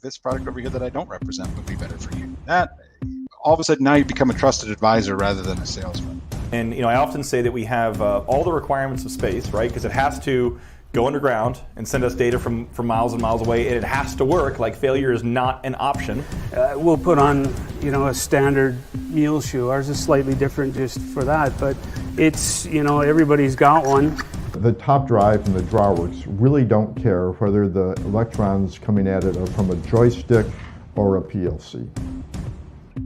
this product over here that I don't represent would be better for you. That, all of a sudden, now you become a trusted advisor rather than a salesman. And I often say that we have all the requirements of space, right? Because it has to go underground and send us data from miles and miles away, and it has to work. Like, failure is not an option. We'll put on, a standard mule shoe. Ours is slightly different just for that, but it's, everybody's got one. The top drive and the drawworks really don't care whether the electrons coming at it are from a joystick or a PLC.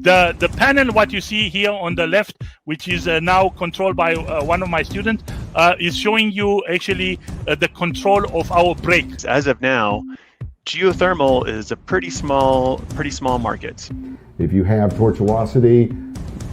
The panel, what you see here on the left, which is now controlled by one of my students, is showing you actually the control of our brakes. As of now, geothermal is a pretty small market. If you have tortuosity,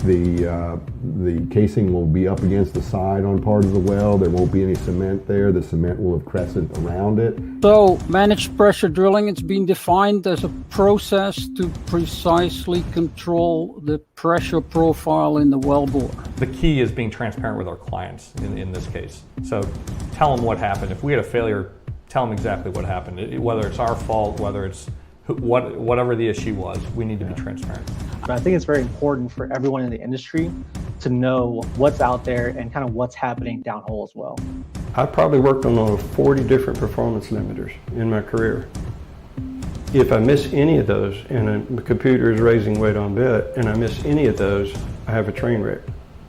the casing will be up against the side on part of the well. There won't be any cement there. The cement will have crescent around it. So managed pressure drilling, it's been defined as a process to precisely control the pressure profile in the wellbore. The key is being transparent with our clients in this case. So tell them what happened. If we had a failure, tell them exactly what happened. Whether it's our fault, whether it's whatever the issue was, we need to be transparent. But I think it's very important for everyone in the industry to know what's out there and kind of what's happening downhole as well. I've probably worked on over 40 different performance limiters in my career. If I miss any of those and the computer is raising weight on bit and I miss any of those, I have a train wreck.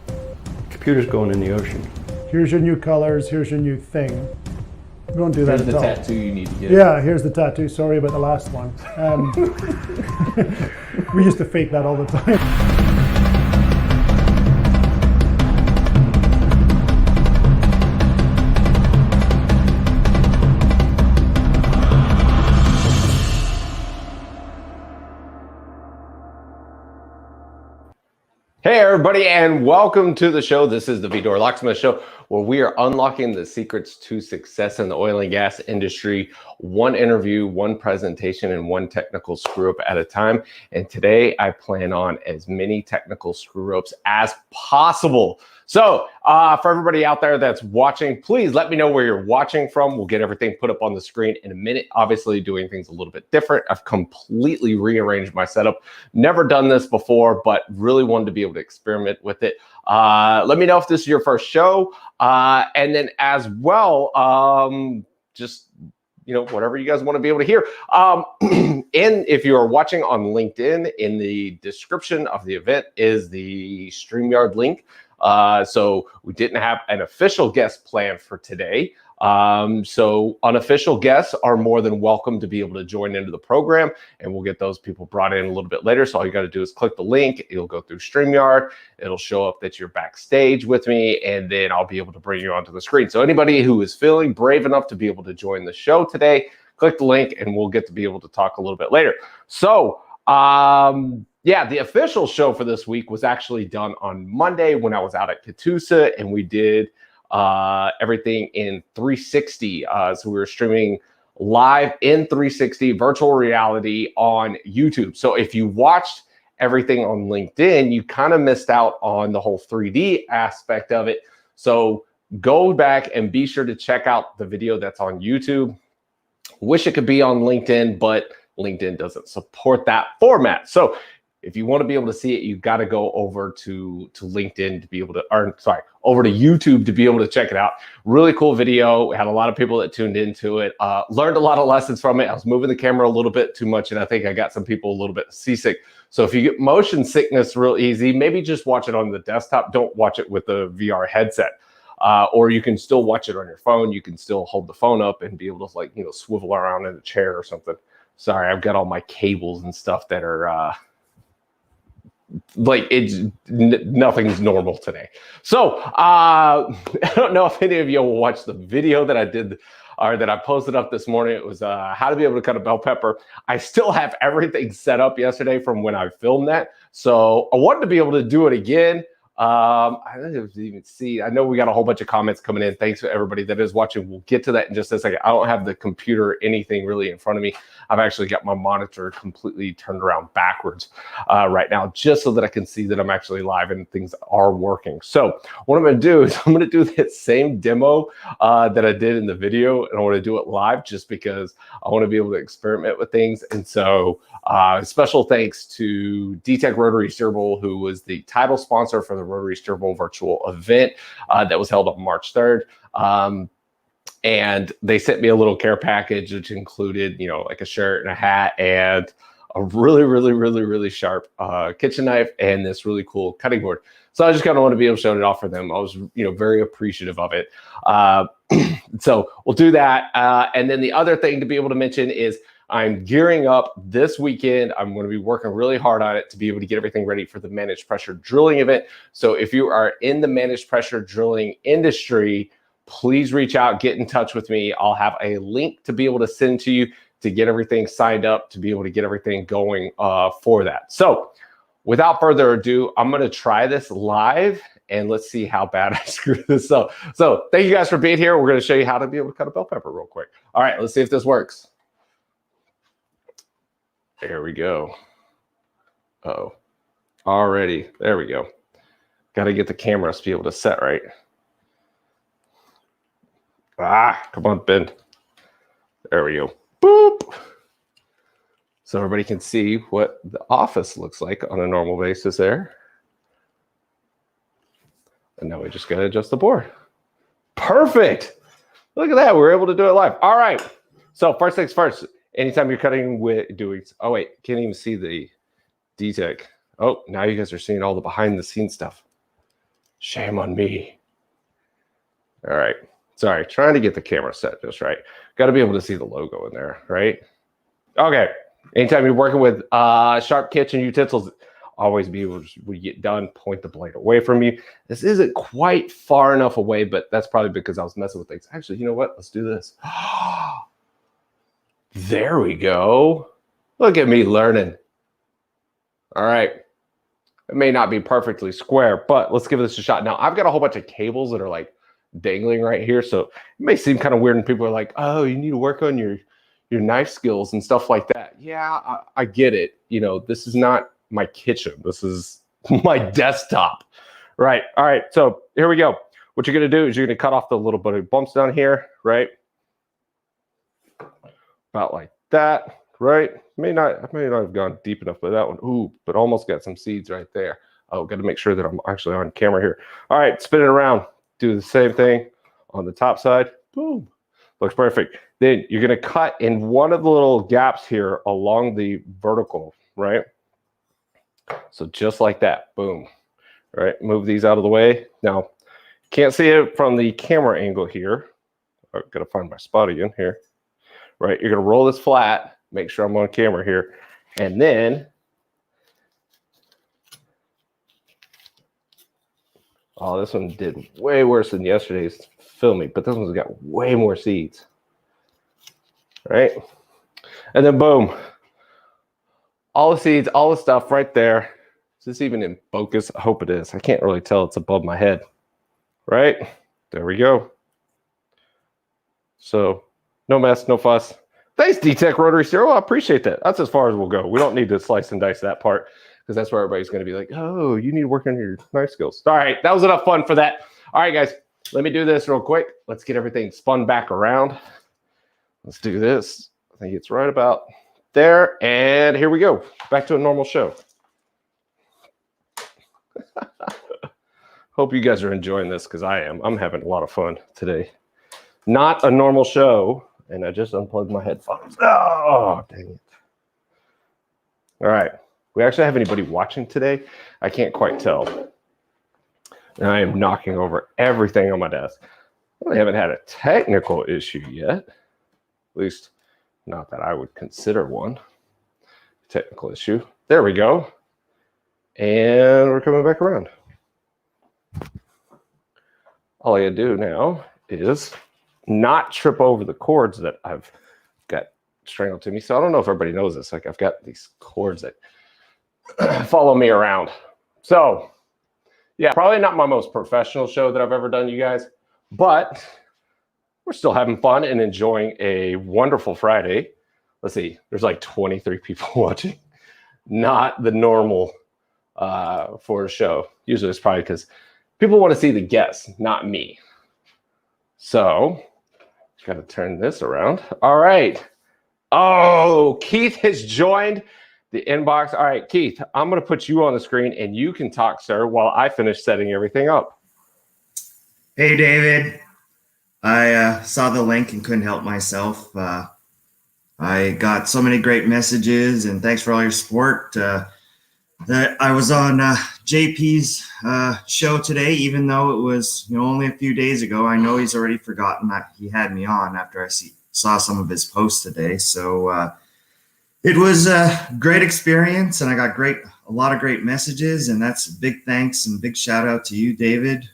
The computer's going in the ocean. Here's your new colors, here's your new thing. We don't do that at all. Here's the tattoo you need to get. Yeah, here's the tattoo. Sorry about the last one. We used to fake that all the time. Hey everybody, and welcome to the show. This is the Vidor Locksmith Show, where we are unlocking the secrets to success in the oil and gas industry, one interview, one presentation, and one technical screw up at a time. And today I plan on as many technical screw ups as possible. So for everybody out there that's watching, please let me know where you're watching from. We'll get everything put up on the screen in a minute. Obviously doing things a little bit different. I've completely rearranged my setup. Never done this before, but really wanted to be able to experiment with it. Let me know if this is your first show. And then as well, just whatever you guys want to be able to hear. And if you are watching on LinkedIn, in the description of the event is the StreamYard link. So we didn't have an official guest planned for today. So unofficial guests are more than welcome to be able to join into the program, and we'll get those people brought in a little bit later. So all you got to do is click the link. It'll go through StreamYard. It'll show up that you're backstage with me, and then I'll be able to bring you onto the screen. So anybody who is feeling brave enough to be able to join the show today, click the link and we'll get to be able to talk a little bit later. So, yeah, the official show for this week was actually done on Monday when I was out at Catoosa, and we did everything in 360. So we were streaming live in 360 virtual reality on YouTube. So if you watched everything on LinkedIn, you kind of missed out on the whole 3D aspect of it. So go back and be sure to check out the video that's on YouTube. Wish it could be on LinkedIn, but LinkedIn doesn't support that format. So if you want to be able to see it, you've got to go over to LinkedIn to be able to, over to YouTube to be able to check it out. Really cool video. We had a lot of people that tuned into it, learned a lot of lessons from it. I was moving the camera a little bit too much, and I think I got some people a little bit seasick. So if you get motion sickness real easy, maybe just watch it on the desktop. Don't watch it with the VR headset. Or you can still watch it on your phone. You can still hold the phone up and be able to swivel around in a chair or something. Sorry, I've got all my cables and stuff that are nothing's normal today. So I don't know if any of you will watch the video that I did or that I posted up this morning. It was how to be able to cut a bell pepper. I still have everything set up yesterday from when I filmed that. So I wanted to be able to do it again. I didn't even see. I know we got a whole bunch of comments coming in. Thanks to everybody that is watching. We'll get to that in just a second. I don't have the computer or anything really in front of me. I've actually got my monitor completely turned around backwards right now, just so that I can see that I'm actually live and things are working. So what I'm going to do is I'm going to do that same demo that I did in the video, and I want to do it live just because I want to be able to experiment with things. And so special thanks to D-Tech Rotary Steerable, who was the title sponsor for the Rotary Steerable virtual event that was held on March 3rd. And they sent me a little care package, which included, you know, like a shirt and a hat and a really sharp kitchen knife and this really cool cutting board. So I just kind of want to be able to show it off for them. I was, you know, very appreciative of it. So we'll do that. And then the other thing to be able to mention is I'm gearing up this weekend. I'm going to be working really hard on it to be able to get everything ready for the managed pressure drilling event. So if you are in the managed pressure drilling industry, please reach out, get in touch with me. I'll have a link to be able to send to you to get everything signed up, to be able to get everything going for that. So without further ado, I'm going to try this live and let's see how bad I screw this up. So thank you guys for being here. We're going to show you how to be able to cut a bell pepper real quick. All right, let's see if this works. There we go. Uh-oh. Already. There we go. Got to get the camera to be able to set right. Come on, Ben. There we go. Boop. So everybody can see what the office looks like on a normal basis there. And now we just got to adjust the board. Perfect. Look at that. We're able to do it live. All right. So first things first. Anytime you're cutting with doing, oh wait, can't even see the D-Tech. Oh, now you guys are seeing all the behind the scenes stuff. Shame on me. All right, sorry, trying to get the camera set just right. Got to be able to see the logo in there, right? Okay, anytime you're working with sharp kitchen utensils, always be able to, when you get done, point the blade away from you. This isn't quite far enough away, but that's probably because I was messing with things. Actually, you know what? Let's do this. There we go. Look at me learning. All right. It may not be perfectly square, but let's give this a shot. Now, I've got a whole bunch of cables that are like dangling right here. So it may seem kind of weird and people are like, oh, you need to work on your knife skills and stuff like that. Yeah, I get it. You know, this is not my kitchen. This is my desktop. Right. All right. So here we go. What you're going to do is you're going to cut off the little bit of bumps down here, right? About like that, right? I may not have gone deep enough with that one. Ooh, but almost got some seeds right there. Oh, got to make sure that I'm actually on camera here. All right, spin it around. Do the same thing on the top side. Boom. Looks perfect. Then you're going to cut in one of the little gaps here along the vertical, right? So just like that. Boom. All right, move these out of the way. Now, can't see it from the camera angle here. I've got to find my spot again here. Right, you're going to roll this flat, make sure I'm on camera here, and then oh, this one did way worse than yesterday's filming, but this one's got way more seeds. Right, and then boom, all the seeds, all the stuff right there. Is this even in focus? I hope it is. I can't really tell. It's above my head. Right, there we go. So no mess, no fuss. Thanks, D-Tech Rotary Steerable. I appreciate that. That's as far as we'll go. We don't need to slice and dice that part because that's where everybody's going to be like, oh, you need to work on your knife skills. All right, that was enough fun for that. All right, guys, let me do this real quick. Let's get everything spun back around. Let's do this. I think it's right about there. And here we go. Back to a normal show. Hope you guys are enjoying this because I am. I'm having a lot of fun today. Not a normal show, and I just unplugged my headphones. Oh, dang it. All right. We actually have anybody watching today? I can't quite tell. And I am knocking over everything on my desk. Well, I haven't had a technical issue yet. At least not that I would consider one. Technical issue. There we go. And we're coming back around. All I gotta do now is not trip over the cords that I've got strangled to me. So I don't know if everybody knows this. Like I've got these cords that follow me around. So Yeah, probably not my most professional show that I've ever done, you guys, but we're still having fun and enjoying a wonderful Friday. Let's see, there's like 23 people watching. Not the normal for a show. Usually it's probably because people want to see the guests, not me. So, got to turn this around. All right. Oh, Keith has joined the inbox. All right, Keith, I'm going to put you on the screen and you can talk, sir, while I finish setting everything up. Hey, David. I saw the link and couldn't help myself. I got so many great messages, and thanks for all your support. That I was on JP's show today, even though it was only a few days ago. I know he's already forgotten that he had me on after I saw some of his posts today. So it was a great experience, and I got a lot of great messages, and that's big thanks and big shout out to you, David.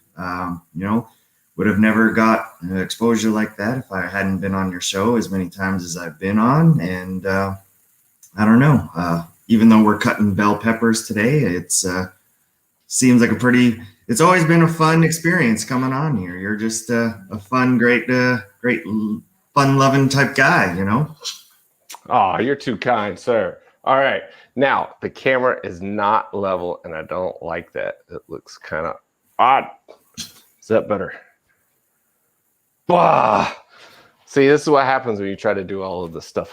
Would have never got exposure like that if I hadn't been on your show as many times as I've been on. And I don't know, even though we're cutting bell peppers today, it's seems like it's always been a fun experience coming on here. You're just a fun, great fun-loving type guy, Oh, you're too kind, sir. All right. Now, the camera is not level, and I don't like that. It looks kind of odd. Is that better? See, this is what happens when you try to do all of this stuff.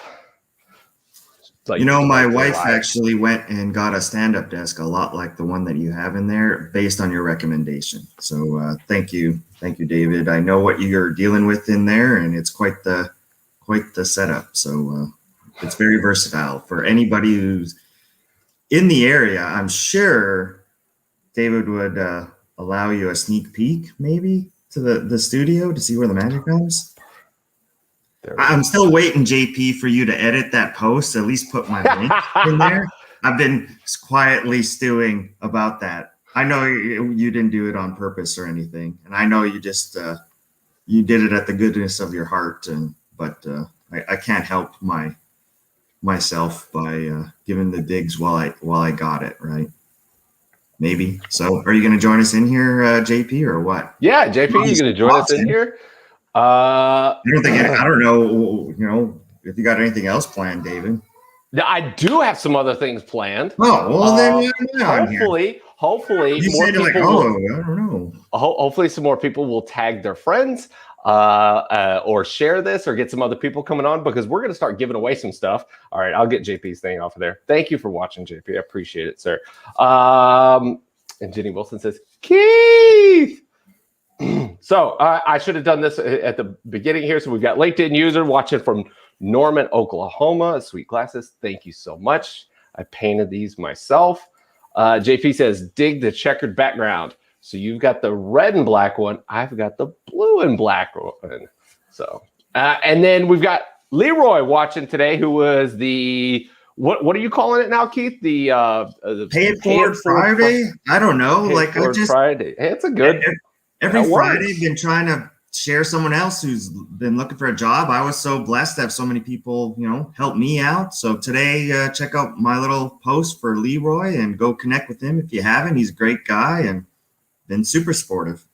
Like, my wife actually went and got a stand-up desk a lot like the one that you have in there based on your recommendation. So thank you, David. I know what you're dealing with in there, and it's quite the setup. So it's very versatile for anybody who's in the area. I'm sure David would allow you a sneak peek maybe to the studio to see where the magic comes. I'm still waiting, JP, for you to edit that post, at least put my link in there. I've been quietly stewing about that. I know you didn't do it on purpose or anything, and I know you just you did it at the goodness of your heart. But I can't help myself by giving the digs while I got it right. Maybe. So are you going to join us in here, JP, or what? Yeah, JP, you going to join us in here? I don't know, if you got anything else planned, David. I do have some other things planned. Oh, well, then hopefully you more people I don't know. Hopefully some more people will tag their friends or share this or get some other people coming on, because we're going to start giving away some stuff. All right, I'll get JP's thing off of there. Thank you for watching, JP. I appreciate it, sir. And Jenny Wilson says, Keith! So I should have done this at the beginning here. So we've got LinkedIn user watching from Norman, Oklahoma. Sweet glasses. Thank you so much. I painted these myself. JP says, dig the checkered background. So you've got the red and black one. I've got the blue and black one. So, and then we've got Leroy watching today, who was the, what are you calling it now, Keith? The Pay It Forward Friday? I don't know. Like Friday. Hey, it's a good. Every Friday, I've been trying to share someone else who's been looking for a job. I was so blessed to have so many people, help me out. So today, check out my little post for Leroy and go connect with him if you haven't. He's a great guy and been super supportive.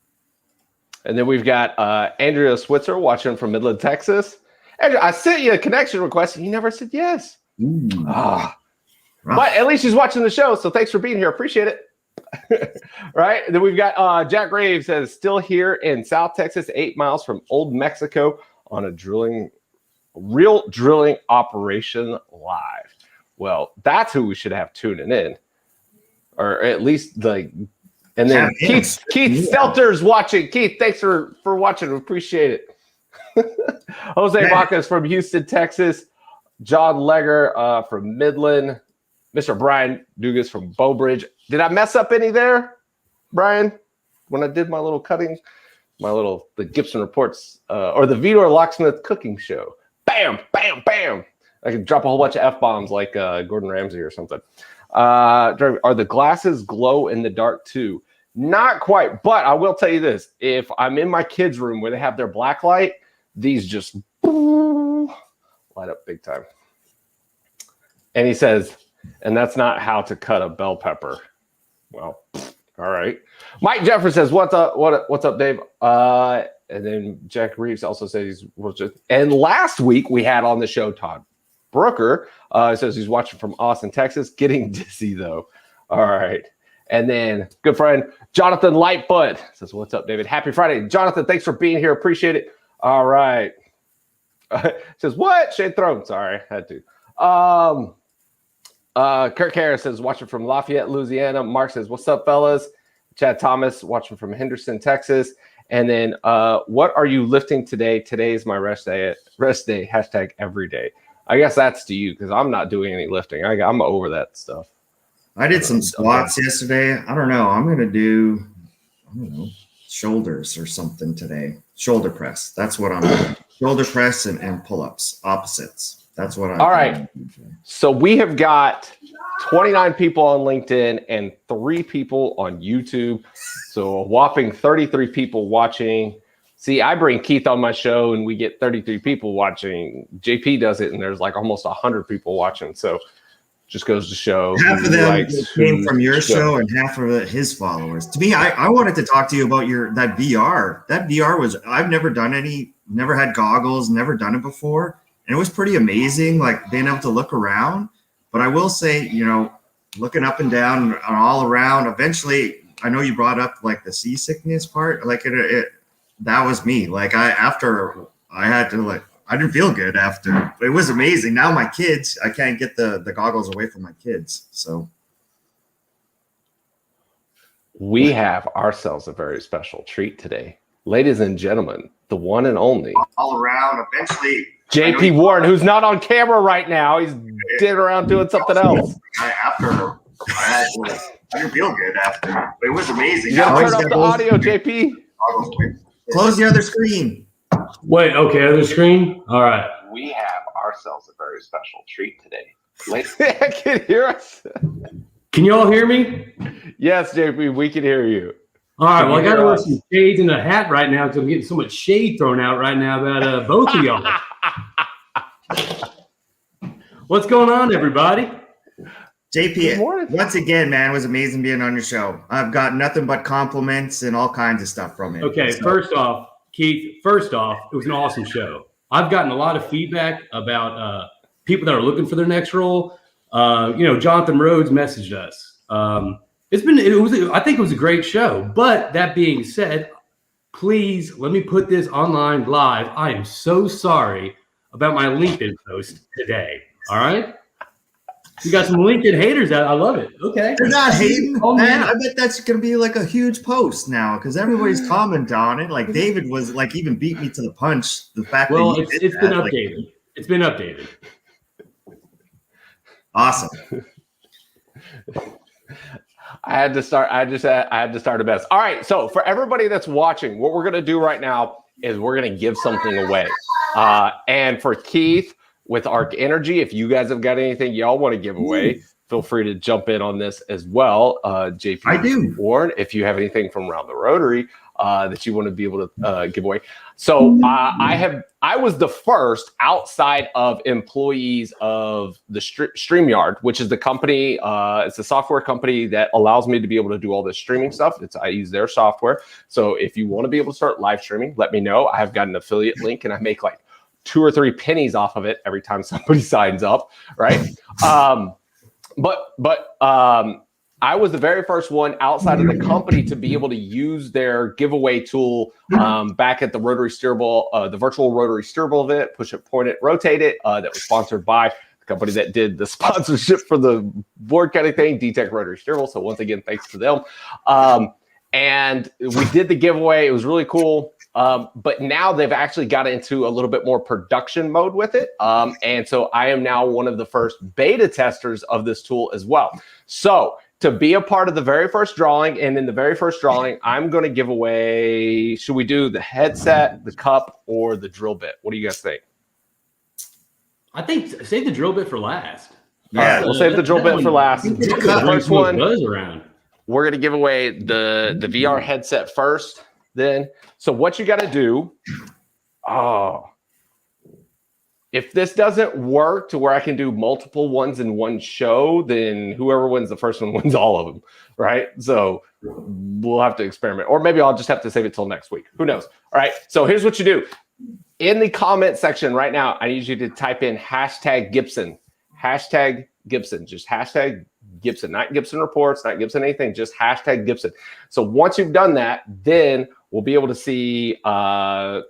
And then we've got Andrea Switzer watching from Midland, Texas. Andrea, I sent you a connection request and you never said yes. But at least she's watching the show, so thanks for being here. Appreciate it. Right, and then we've got Jack Graves says, still here in South Texas, 8 miles from Old Mexico on a real drilling operation live. Well, that's who we should have tuning in, or at least and then Keith Stelter's watching. Keith, thanks for watching. Appreciate it. Jose Vacas from Houston, Texas. John Legger from Midland. Mr. Brian Dugas from Bowbridge. Did I mess up any there, Brian? When I did my little cutting, the Gibson Reports or the Vidor Locksmith cooking show. Bam, bam, bam. I could drop a whole bunch of F-bombs like Gordon Ramsay or something. Are the glasses glow in the dark too? Not quite, but I will tell you this. If I'm in my kids' room where they have their black light, these just light up big time. And he says, and that's not how to cut a bell pepper. Well, All right. Mike Jefferson says, "What's up? What's up, Dave?" And then Jack Reeves also says and last week we had on the show Todd Brooker. Says he's watching from Austin, Texas. Getting dizzy though. All right. And then good friend Jonathan Lightfoot says, "What's up, David? Happy Friday, Jonathan. Thanks for being here. Appreciate it." All right. Says what? Shade Throne. Sorry, had to. Kirk Harris says, watching from Lafayette, Louisiana. Mark says, "What's up, fellas?" Chad Thomas watching from Henderson, Texas. And then, what are you lifting today? Today is my rest day. Hashtag every day. I guess that's to you because I'm not doing any lifting. I'm over that stuff. I did some squats yesterday. I don't know. I'm going to do, shoulders or something today. Shoulder press. That's what I'm doing. Shoulder press and pull-ups, opposites. That's what I'm All right. So we have got 29 people on LinkedIn and 3 people on YouTube. So a whopping 33 people watching. See, I bring Keith on my show and we get 33 people watching. JP does it and there's like almost 100 people watching. So just goes to show. Half of them came from your show and half of it his followers. To me, I wanted to talk to you about that VR. That VR was, I've never done never had goggles, never done it before. And it was pretty amazing, like being able to look around. But I will say, looking up and down and all around, eventually, I know you brought up like the seasickness part. Like that was me. Like I didn't feel good after. It was amazing. Now my kids, I can't get the goggles away from my kids. So we have ourselves a very special treat today. Ladies and gentlemen, the one and only. All around, eventually. JP Warren, who's not on camera right now. He's digging around doing something else. I didn't feel good after. It was amazing. You gotta turn off the audio, JP. Close the other screen. Wait, okay, other screen? All right. We have ourselves a very special treat today. I can hear us. Can you all hear me? Yes, JP, we can hear you. All right, well, I got to wear some shades and a hat right now because I'm getting so much shade thrown out right now about both of y'all. What's going on, everybody? JP, once again, man, it was amazing being on your show. I've got nothing but compliments and all kinds of stuff from it. Okay, first off, Keith, it was an awesome show. I've gotten a lot of feedback about people that are looking for their next role. Jonathan Rhodes messaged us. I think it was a great show. But that being said, please let me put this online live. I am so sorry about my LinkedIn post today. All right. You got some LinkedIn haters out. I love it. Okay. They're not hating, man. I bet that's going to be like a huge post now because everybody's commenting on it. Like David was like even beat me to the punch. The fact that it's been updated. It's been updated. Awesome. I had to start a mess. All right. So for everybody that's watching, what we're going to do right now is we're going to give something away. And for Keith with Arc Energy, if you guys have got anything y'all want to give away, feel free to jump in on this as well. JP, I do. Warren, if you have anything from around the Rotary that you want to be able to give away. So I was the first outside of employees of the StreamYard, which is the company. It's a software company that allows me to be able to do all this streaming stuff. I use their software. So if you want to be able to start live streaming, let me know. I have got an affiliate link and I make like 2 or 3 pennies off of it every time somebody signs up, right? But I was the very first one outside of the company to be able to use their giveaway tool back at the Rotary Steerable, the virtual Rotary Steerable event, Push It, Point It, Rotate It, that was sponsored by the company that did the sponsorship for the board kind of thing, D-Tech Rotary Steerable. So once again, thanks to them. And we did the giveaway. It was really cool. But now they've actually got into a little bit more production mode with it. And so I am now one of the first beta testers of this tool as well. So to be a part of the very first drawing, and in the very first drawing, I'm going to give away, should we do the headset, the cup, or the drill bit? What do you guys think? I think save the drill bit for last. Yeah, all right, we'll save the drill bit for last. The first one, around. We're going to give away the VR headset first. Then, so what you got to do? Oh, If this doesn't work to where I can do multiple ones in one show, then whoever wins the first one wins all of them, right? So we'll have to experiment. Or maybe I'll just have to save it till next week. Who knows? All right, so here's what you do. In the comment section right now, I need you to type in #Gibson. #Gibson. Just #Gibson. Not Gibson Reports, not Gibson anything, just #Gibson. So once you've done that, then we'll be able to see all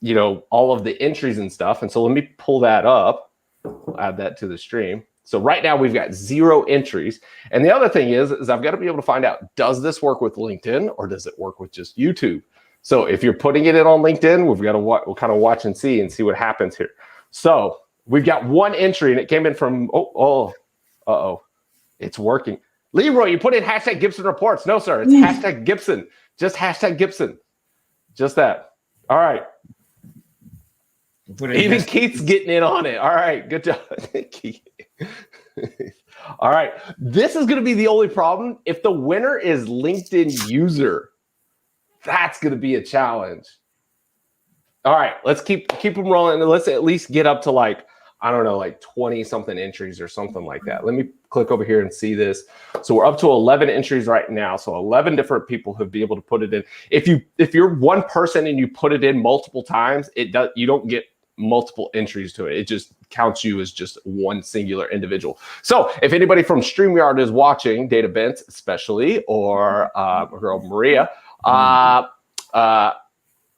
of the entries and stuff. And so let me pull that up. We'll add that to the stream. So right now we've got 0 entries. And the other thing is I've got to be able to find out, does this work with LinkedIn or does it work with just YouTube? So if you're putting it in on LinkedIn, we've got to we'll kind of watch and see what happens here. So we've got 1 entry and it came in from, it's working. Leroy, you put in #Gibson Reports. No, sir, it's #Gibson. Just #Gibson. Just that. All right. Even Keith's getting in on it. All right, good job, Keith. All right, this is going to be the only problem. If the winner is LinkedIn user, that's going to be a challenge. All right, let's keep them rolling. Let's at least get up to like 20 something entries or something like that. Let me click over here and see this. So we're up to 11 entries right now. So 11 different people have been able to put it in. If you're one person and you put it in multiple times, you don't get multiple entries to it. It just counts you as just one singular individual. So if anybody from StreamYard is watching, Data Bent especially, or our girl Maria,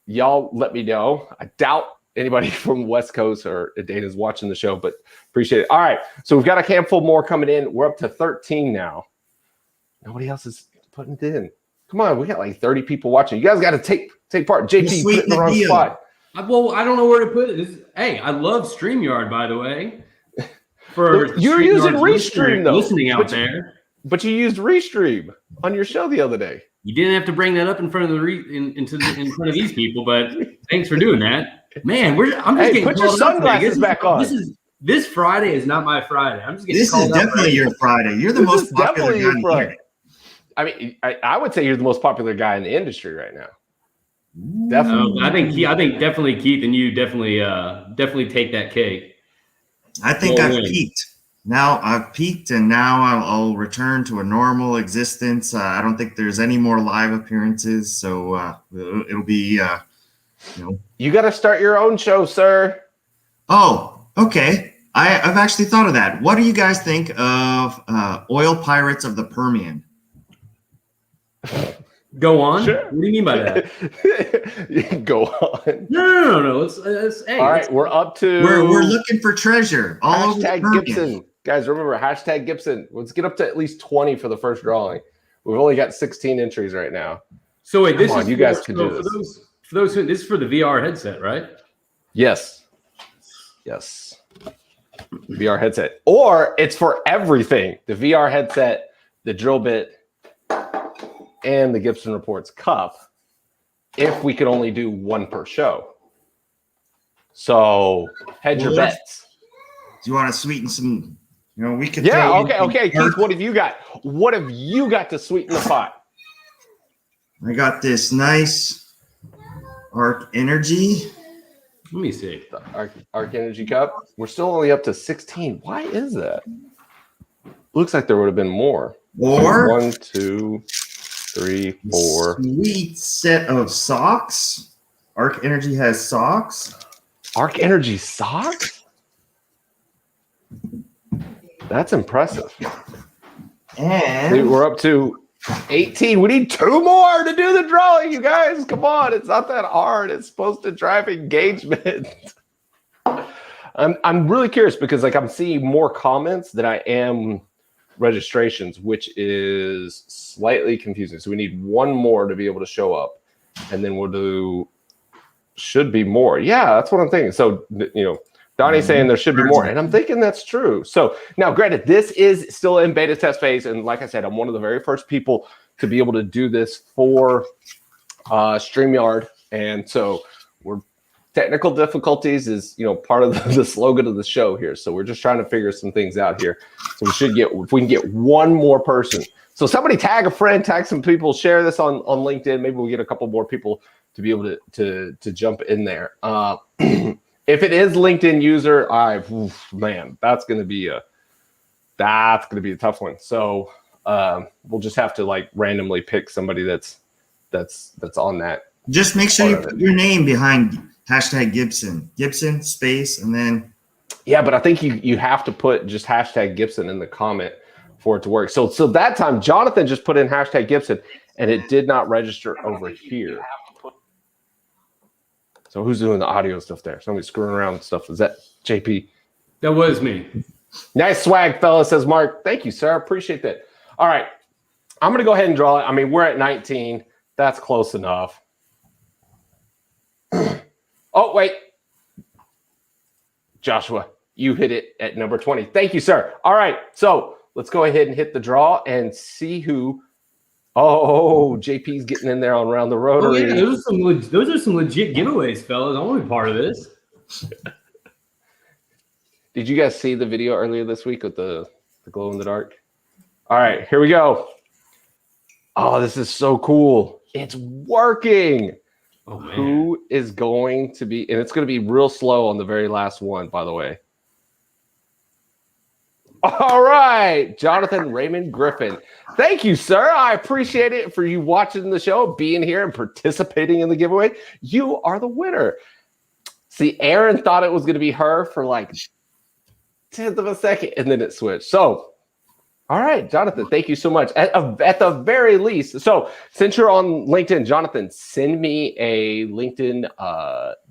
y'all let me know. I doubt anybody from West Coast or Data's watching the show, but appreciate it. All right, so we've got a handful more coming in. We're up to 13 now. Nobody else is putting it in. Come on, we got like 30 people watching. You guys got to take part. JP, you put it in the wrong spot. Well, I don't know where to put it. Hey, I love StreamYard, by the way. You're using Restream though. Listening out there. But you used Restream on your show the other day. You didn't have to bring that up in front of in front of these people, but thanks for doing that. Man, I'm just getting put your sunglasses back on. This Friday is not my Friday. I'm just getting This is definitely your Friday. You're the most popular guy in here. I mean, I would say you're the most popular guy in the industry right now. Definitely. I think definitely Keith and you definitely take that cake. I think I've peaked. Now I've peaked, and now I'll return to a normal existence. I don't think there's any more live appearances, so it'll be, You got to start your own show, sir. Oh, okay. I've actually thought of that. What do you guys think of Oil Pirates of the Permian? Go on. Sure. What do you mean by that? You can go on. No. Hey, all right, we're up to. We're looking for treasure. All over the Gibson, guys. Remember #Gibson. Let's get up to at least 20 for the first drawing. We've only got 16 entries right now. So wait, this Come is on, you guys can do this. For those who, this is for the VR headset, right? Yes. VR headset, or it's for everything: the VR headset, the drill bit, and the Gibson Reports cup, if we could only do one per show. So hedge your bets. Do you want to sweeten some? We could. Yeah. Okay. Keith, what have you got? What have you got to sweeten the pot? I got this nice Arc Energy. Let me see. The Arc Energy cup. We're still only up to 16. Why is that? Looks like there would have been more. Or 1, 2, 3, 4. Sweet set of socks. Arc Energy has socks. Arc Energy socks? That's impressive. And we're up to 18. We need 2 more to do the drawing, you guys. Come on. It's not that hard. It's supposed to drive engagement. I'm really curious because I'm seeing more comments than I am registrations, which is slightly confusing. So we need 1 more to be able to show up, and then should be more. Yeah, that's what I'm thinking. So, Donnie's saying there should be more, and I'm thinking that's true. So now, granted, this is still in beta test phase, and like I said, I'm one of the very first people to be able to do this for StreamYard, and so technical difficulties is part of the slogan of the show here. So we're just trying to figure some things out here. So if we can get 1 more person. So somebody tag a friend, tag some people, share this on LinkedIn. Maybe we'll get a couple more people to be able to jump in there. If it is LinkedIn user, man, that's going to be a tough one. So we'll just have to like randomly pick somebody that's on that. Just make sure you put your name behind #Gibson space, and then. Yeah, but I think you have to put just #Gibson in the comment for it to work. So that time, Jonathan just put in #Gibson, and it did not register over here. So who's doing the audio stuff there? Somebody screwing around with stuff. Is that JP? That was me. Nice swag, fella, says Mark. Thank you, sir. I appreciate that. All right. I'm going to go ahead and draw it. I mean, we're at 19. That's close enough. Oh, wait. Joshua, you hit it at number 20. Thank you, sir. All right. So let's go ahead and hit the draw and see who. Oh, JP's getting in there on Around the Rotary. Oh, yeah, those are some legit giveaways, fellas. I want to be part of this. Did you guys see the video earlier this week with the glow in the dark? All right, here we go. Oh, this is so cool. It's working. Oh, man. Who is going to be, and it's going to be real slow on the very last one, by the way. All right, Jonathan Raymond Griffin. Thank you, sir. I appreciate it for you watching the show, being here and participating in the giveaway. You are the winner. See, Aaron thought it was going to be her for like 10th of a second, and then it switched. So, all right, Jonathan, thank you so much. At the very least, so since you're on LinkedIn, Jonathan, send me a LinkedIn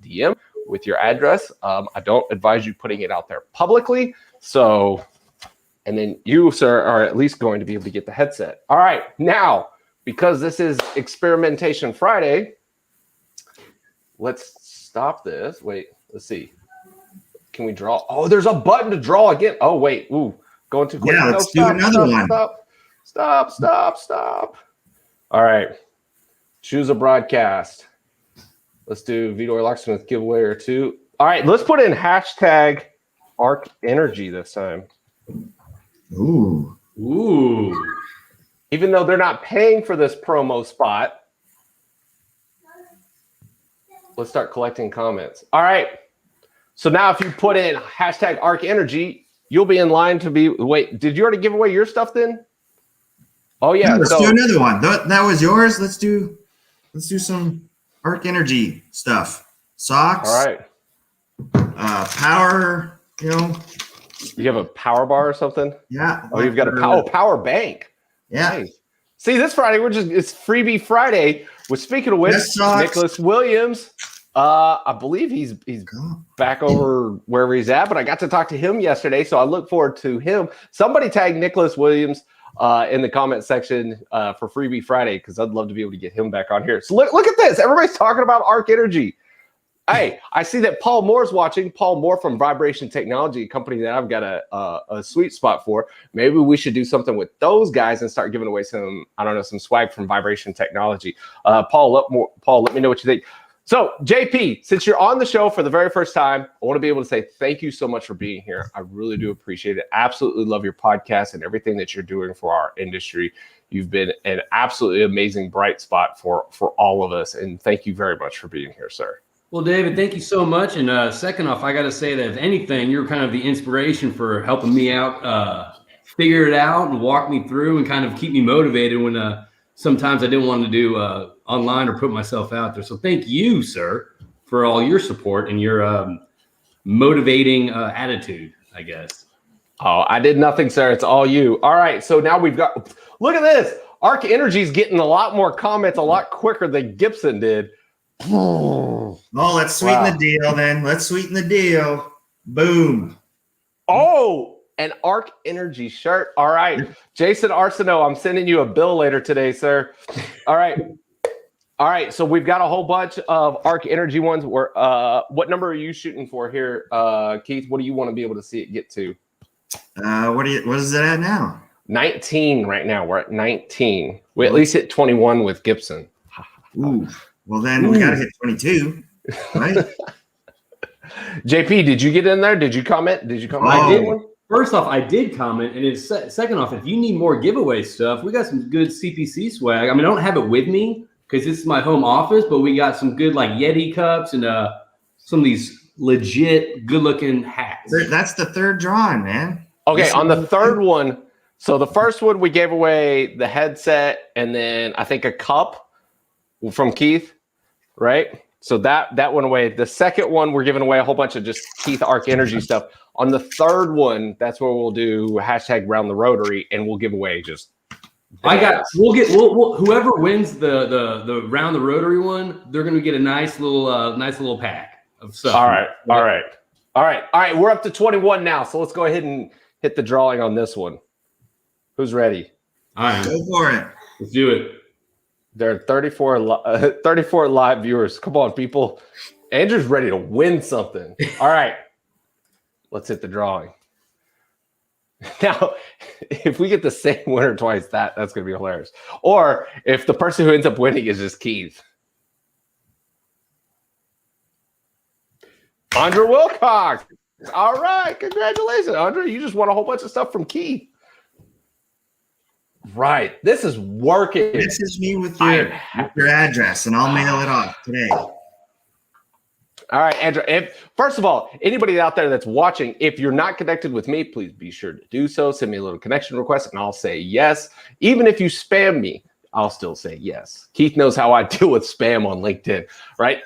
DM with your address. I don't advise you putting it out there publicly. So, and then you, sir, are at least going to be able to get the headset. All right, now, because this is Experimentation Friday, let's stop this. Wait, let's see. Can we draw? Oh, there's a button to draw again. Oh, wait. Ooh, going too quick. Yeah, let's do another one. Stop. All right. Choose a broadcast. Let's do Vidor Locksmith giveaway or two. All right, let's put in #Arc Energy this time. Ooh. Even though they're not paying for this promo spot, let's start collecting comments. All right. So now if you put in #Arc Energy, you'll be in line to be. Wait, did you already give away your stuff then? Oh yeah. No, let's do another one. That was yours. Let's do some Arc Energy stuff. Socks. All right. Power. You have a power bar or something? Yeah. Oh, you've got a power bank. Yeah. Nice. See, this Friday it's Freebie Friday. Speaking of which, Nicholas Williams. I believe he's back over wherever he's at, but I got to talk to him yesterday, so I look forward to him. Somebody tag Nicholas Williams in the comment section for Freebie Friday, because I'd love to be able to get him back on here. So look at this. Everybody's talking about Arc Energy. Hey, I see that Paul Moore's watching. Paul Moore from Vibration Technology, a company that I've got a sweet spot for. Maybe we should do something with those guys and start giving away some swag from Vibration Technology. Paul, let me know what you think. So, JP, since you're on the show for the very first time, I want to be able to say thank you so much for being here. I really do appreciate it. Absolutely love your podcast and everything that you're doing for our industry. You've been an absolutely amazing bright spot for all of us, and thank you very much for being here, sir. Well, David, thank you so much. And second off, I got to say that if anything, you're kind of the inspiration for helping me out, figure it out and walk me through and kind of keep me motivated when sometimes I didn't want to do online or put myself out there. So thank you, sir, for all your support and your motivating attitude, I guess. Oh, I did nothing, sir. It's all you. All right. So now we've got, look at this. Arc Energy's getting a lot more comments a lot quicker than Gibson did. Oh, let's sweeten the deal then. Let's sweeten the deal. Boom. Oh, an Arc Energy shirt. All right. Jason Arsenault, I'm sending you a bill later today, sir. All right. All right. So we've got a whole bunch of Arc Energy ones. What number are you shooting for here, Keith? What do you want to be able to see it get to? What is it at now? 19 right now. We're at 19. We at least hit 21 with Gibson. Ooh. Well, then we got to hit 22, right? JP, did you get in there? Did you comment? I did. First off, I did comment, and second off, if you need more giveaway stuff, we got some good CPC swag. I mean, I don't have it with me because this is my home office, but we got some good like Yeti cups and some of these legit, good-looking hats. That's the third drawing, man. Okay, on the third one, so the first one we gave away the headset and then I think a cup from Keith, right? So that went away. The second one, we're giving away a whole bunch of just Keith Arc Energy stuff. On the third one, that's where we'll do hashtag Round the Rotary, and we'll give away just. We'll whoever wins the Round the Rotary one, they're going to get a nice little pack of stuff. All right. We're up to 21 now, so let's go ahead and hit the drawing on this one. Who's ready? All right, go for it. Let's do it. There are 34 live viewers. Come on, people. Andrew's ready to win something. All right. Let's hit the drawing. Now, if we get the same winner twice, that's going to be hilarious. Or if the person who ends up winning is just Keith. Andre Wilcox. All right. Congratulations, Andre. You just won a whole bunch of stuff from Keith. Right. This is working. Message me with your address, and I'll mail it off today. All right, Andrew. First of all, anybody out there that's watching, if you're not connected with me, please be sure to do so. Send me a little connection request, and I'll say yes. Even if you spam me, I'll still say yes. Keith knows how I deal with spam on LinkedIn, right?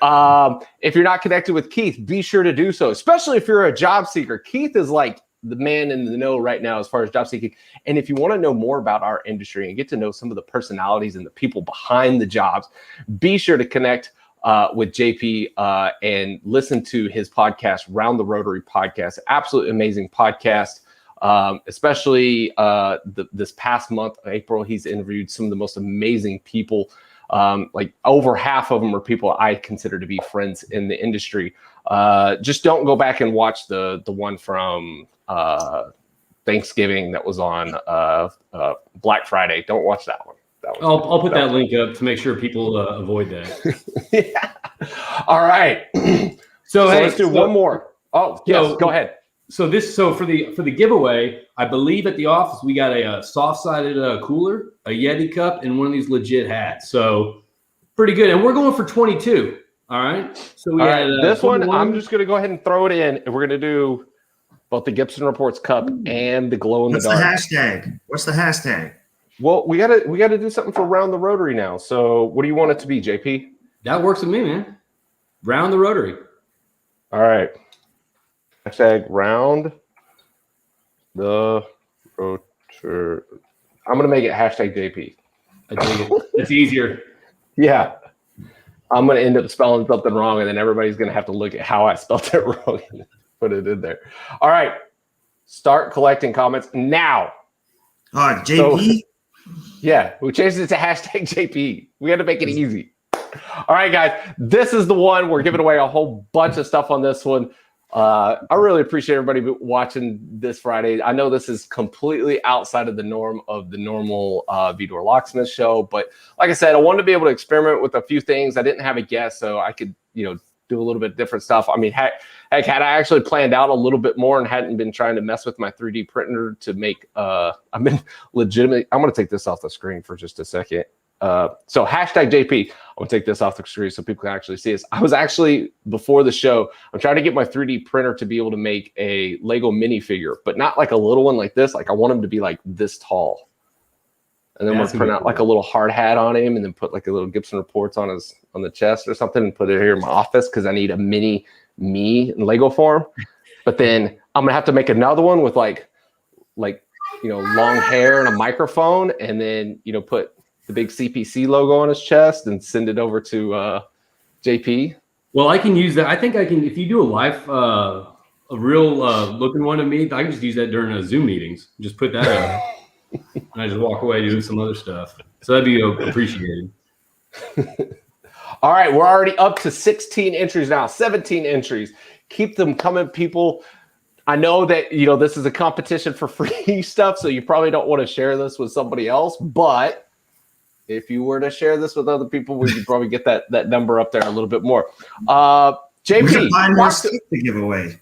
If you're not connected with Keith, be sure to do so, especially if you're a job seeker. Keith is like the man in the know right now as far as job seeking. And if you want to know more about our industry and get to know some of the personalities and the people behind the jobs, be sure to connect with JP and listen to his podcast, Round the Rotary Podcast. Absolutely amazing podcast. Especially this past month, April, he's interviewed some of the most amazing people. Like over half of them are people I consider to be friends in the industry. Just don't go back and watch the one from Thanksgiving that was on Black Friday. Don't watch that one. I'll put that link up to make sure people avoid that. Yeah. All right. So hey, let's do one more. Oh, yes, go ahead. So for the giveaway, I believe at the office we got a soft-sided cooler, a Yeti cup, and one of these legit hats. So pretty good. And we're going for 22. All right. So we had this one. I'm just going to go ahead and throw it in, and we're going to do both the Gibson Reports cup and the glow in the dark. What's the hashtag? What's the hashtag? Well, we gotta do something for Round the Rotary now. So what do you want it to be, JP? That works with me, man. Round the Rotary. All right. Hashtag Round the Rotary. I'm gonna make it hashtag JP. I dig it. It's easier. Yeah. I'm gonna end up spelling something wrong, and then everybody's gonna have to look at how I spelled it wrong and put it in there. All right. Start collecting comments now. JP? Yeah, we changed it to hashtag JP. We had to make it easy. All right, guys, this is the one. We're giving away a whole bunch of stuff on this one. I really appreciate everybody watching this Friday. I know this is completely outside of the norm of the normal Vidor Locksmith show, but like I said, I wanted to be able to experiment with a few things. I didn't have a guest, so I could, do a little bit different stuff. I mean, heck, had I actually planned out a little bit more and hadn't been trying to mess with my 3D printer to make, I've been legitimate. I'm going to take this off the screen for just a second. So hashtag JP, I'm going to take this off the screen so people can actually see this. I was actually, before the show, I'm trying to get my 3D printer to be able to make a Lego minifigure, but not like a little one like this. Like I want him to be like this tall. And then we'll print out like a little hard hat on him and then put like a little Gibson Reports on the chest or something and put it here in my office because I need a mini me in Lego form. But then I'm going to have to make another one with like long hair and a microphone and then, put the big CPC logo on his chest and send it over to JP. Well, I can use that. I think I can, if you do a real looking one of me, I can just use that during Zoom meetings. Just put that up. And I just walk away doing some other stuff. So that'd be appreciated. All right, we're already up to 16 entries now, 17 entries. Keep them coming, people. I know that, this is a competition for free stuff, so you probably don't want to share this with somebody else. But if you were to share this with other people, we could probably get that number up there a little bit more. JP, we can find more stuff to give away.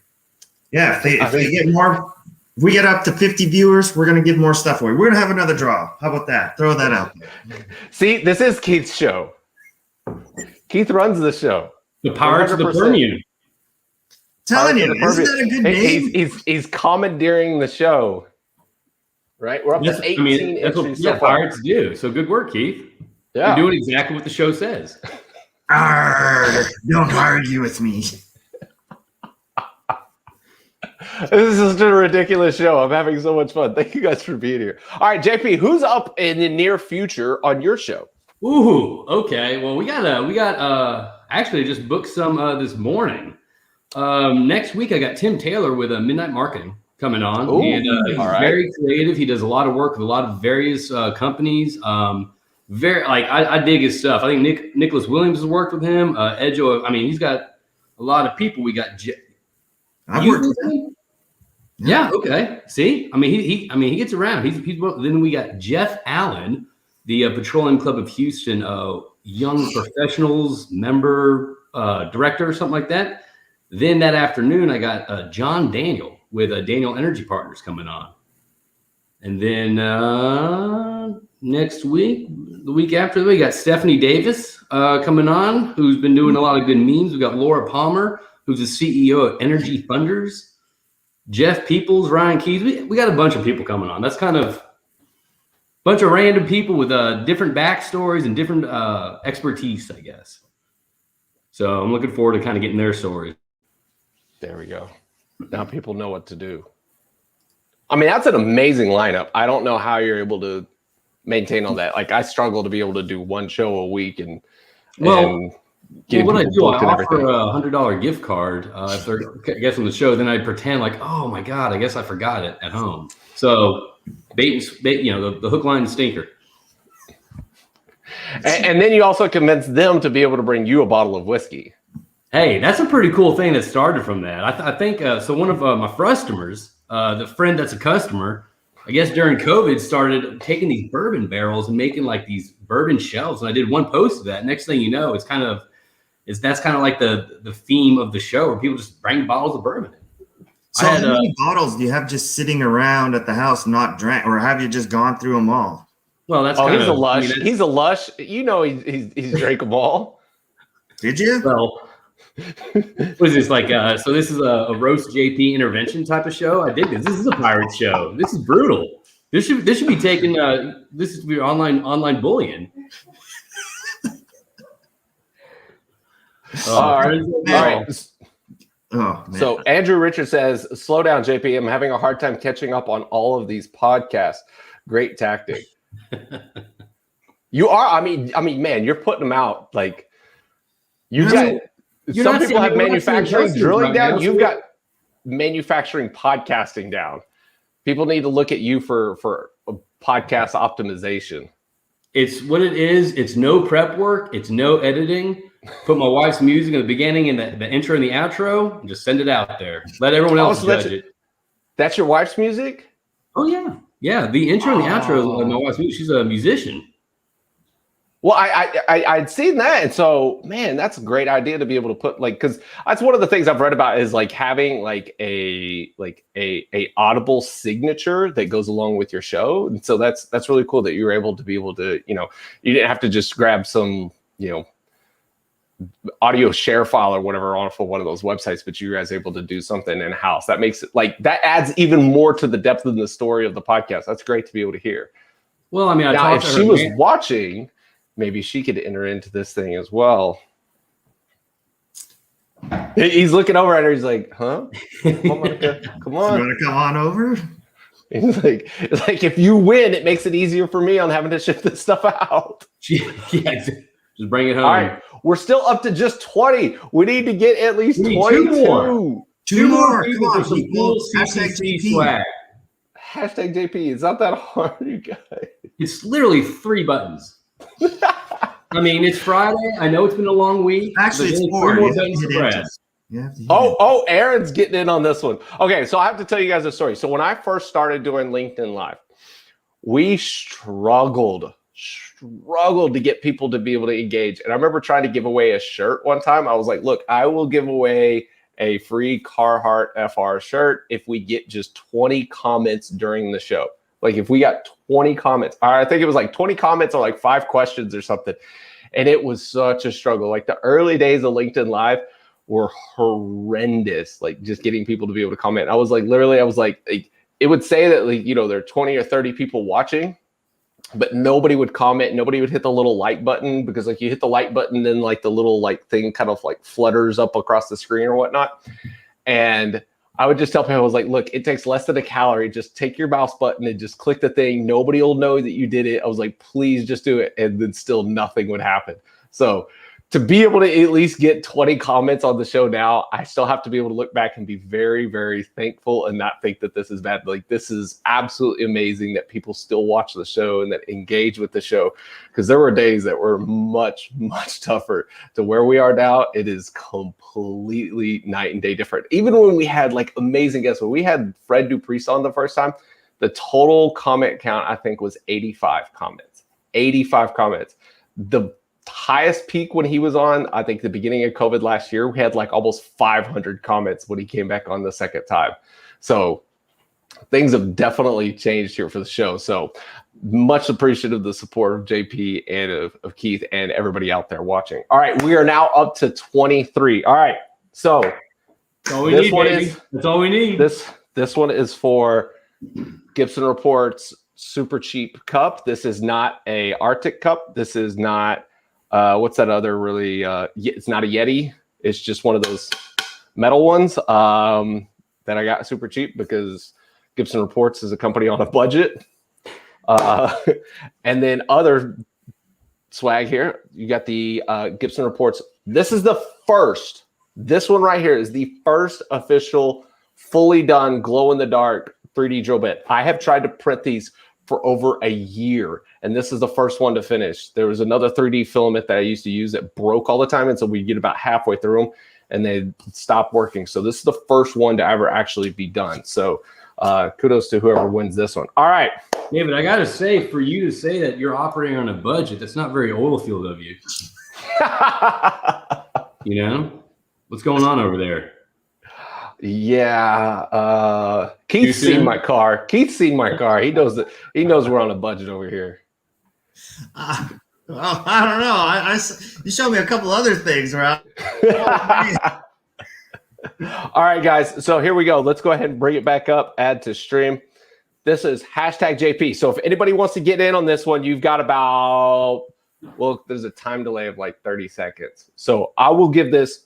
Yeah, if they get more. If we get up to 50 viewers, we're going to give more stuff away. We're going to have another draw. How about that? Throw that out there. See, this is Keith's show. Keith runs the show. The power to the Permian. Telling you, isn't that a good name? He's commandeering the show. Right? We're up to 18 that's what entries so far. pirates do. So good work, Keith. Yeah. You're doing exactly what the show says. Arr, don't argue with me. This is just a ridiculous show. I'm having so much fun. Thank you guys for being here. All right, JP, who's up in the near future on your show? Ooh, okay. Well, we got actually just booked some this morning. Next week I got Tim Taylor with Midnight Marketing coming on. Ooh, and he's very creative. He does a lot of work with a lot of various companies. I dig his stuff. I think Nicholas Williams has worked with him. Edjo, I mean, he's got a lot of people. We got I've worked with him. Yeah. Okay. See, I mean, he gets around. He's then we got Jeff Allen, the Petroleum Club of Houston, young professionals member, director, or something like that. Then that afternoon, I got John Daniel with Daniel Energy Partners coming on. And then next week, the week after that, we got Stephanie Davis coming on, who's been doing a lot of good memes. We got Laura Palmer, who's the CEO of Energy Funders. Jeff Peoples, Ryan Keys. We got a bunch of people coming on. That's kind of a bunch of random people with different backstories and different expertise, I guess. So I'm looking forward to kind of getting their stories. There we go. Now people know what to do. I mean, that's an amazing lineup. I don't know how you're able to maintain all that. Like, I struggle to be able to do one show a week and what I do, I offer everything. a $100 gift card if they're guests on the show. Then I pretend like, oh my god, I guess I forgot it at home. So bait, the hook, line, and stinker. And then you also convince them to be able to bring you a bottle of whiskey. Hey, that's a pretty cool thing that started from that. I think so. One of my customers, the friend that's a customer, I guess during COVID, started taking these bourbon barrels and making like these bourbon shelves. And I did one post of that. Next thing you know, that's kind of like the theme of the show, where people just bring bottles of bourbon in. So how many bottles do you have just sitting around at the house not drank, or have you just gone through them all? Well, that's he's a lush. He's a lush. You know, he's drank them all. Did you? Well, what is this like? So this is a roast JP intervention type of show. I dig this. This is a pirate show. This is brutal. This should be taken. This is be online bullying. All right. Oh, man. So Andrew Richard says, "Slow down, JP. I'm having a hard time catching up on all of these podcasts. Great tactic." You are. I mean, man, you're putting them out like you got. Some people have manufacturing drilling down. You've got manufacturing podcasting down. People need to look at you for podcast optimization. It's what it is. It's no prep work. It's no editing. Put my wife's music in the beginning and the intro and the outro, and just send it out there. Let everyone else judge it. That's your wife's music? Oh yeah, yeah. The intro and the outro is my wife's music. She's a musician. Well, I'd seen that, and so man, that's a great idea to be able to put because that's one of the things I've read about is like having like a audible signature that goes along with your show, and so that's really cool that you were able to you didn't have to just grab some audio share file or whatever off of one of those websites, but you guys able to do something in house that makes it that adds even more to the depth of the story of the podcast. That's great to be able to hear. Well, I mean, now if she was watching, maybe she could enter into this thing as well. He's looking over at her. He's like, "Huh? Come on. You want to come on over?" He's like, "It's like if you win, it makes it easier for me on having to ship this stuff out." Yeah, just bring it home. All right, we're still up to just 20. We need to get at least 22. Two more. Come on, some cool CCC swag. Hashtag JP. It's not that hard, you guys. It's literally 3 buttons. I mean, it's Friday. I know it's been a long week. Actually, it's 4 more buttons to press. Oh, Aaron's getting in on this one. Okay, so I have to tell you guys a story. So when I first started doing LinkedIn Live, we struggled to get people to be able to engage. And I remember trying to give away a shirt one time. I was like, look, I will give away a free Carhartt FR shirt if we get just 20 comments during the show. Like if we got 20 comments, I think it was like 20 comments or like 5 questions or something. And it was such a struggle. Like the early days of LinkedIn Live, were horrendous. Like just getting people to be able to comment. I was like, literally, it would say that like, you know, there are 20 or 30 people watching, but nobody would comment. Nobody would hit the little like button, because like you hit the like button, then like the little like thing kind of like flutters up across the screen or whatnot. And I would just tell people, I was like, look, it takes less than a calorie. Just take your mouse button and just click the thing. Nobody will know that you did it. I was like, please just do it. And then still nothing would happen. So to be able to at least get 20 comments on the show now, I still have to be able to look back and be very, very thankful and not think that this is bad. Like, this is absolutely amazing that people still watch the show and that engage with the show, because there were days that were much, much tougher to where we are now. It is completely night and day different. Even when we had like amazing guests, when we had Fred Dupriest on the first time, the total comment count, I think, was 85 comments. 85 comments. The highest peak when he was on, I think the beginning of COVID last year, we had like almost 500 comments when he came back on the second time. So things have definitely changed here for the show. So much appreciative of the support of JP and of Keith and everybody out there watching. All right, we are now up to 23. All right, so that's all we need, baby. That's all we need. This one is for Gibson Reports Super Cheap Cup. This is not a Arctic Cup. This is not what's that other really? It's not a Yeti. It's just one of those metal ones that I got super cheap because Gibson Reports is a company on a budget. And then other swag here. You got the Gibson Reports. This is the first. This one right here is the first official, fully done glow-in-the-dark 3D drill bit. I have tried to print these for over a year, and this is the first one to finish. There was another 3D filament that I used to use that broke all the time, and so we get about halfway through them and they stop working. So this is the first one to ever actually be done. So kudos to whoever wins this one. All right, David, I gotta say, for you to say that you're operating on a budget, that's not very oil field of you. You know, what's going on over there? Yeah, Keith's seen my car. Keith's seen my car. He knows that. He knows we're on a budget over here. Well, I don't know. You showed me a couple other things around. All right, guys. So here we go. Let's go ahead and bring it back up. Add to stream. This is #JP. So if anybody wants to get in on this one, you've got about, well, there's a time delay of like 30 seconds. So I will give this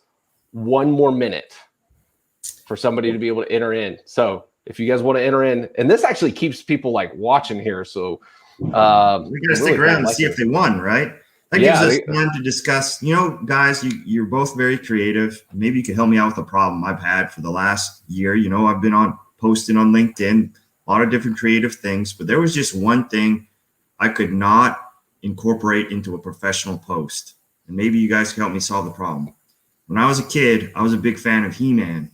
one more minute for somebody to be able to enter in. So if you guys want to enter in, and this actually keeps people like watching here. So we gotta stick around and see if they won, right? That gives us time to discuss. You know, guys, you're both very creative. Maybe you could help me out with a problem I've had for the last year. You know, I've been posting on LinkedIn, a lot of different creative things, but there was just one thing I could not incorporate into a professional post. And maybe you guys can help me solve the problem. When I was a kid, I was a big fan of He-Man.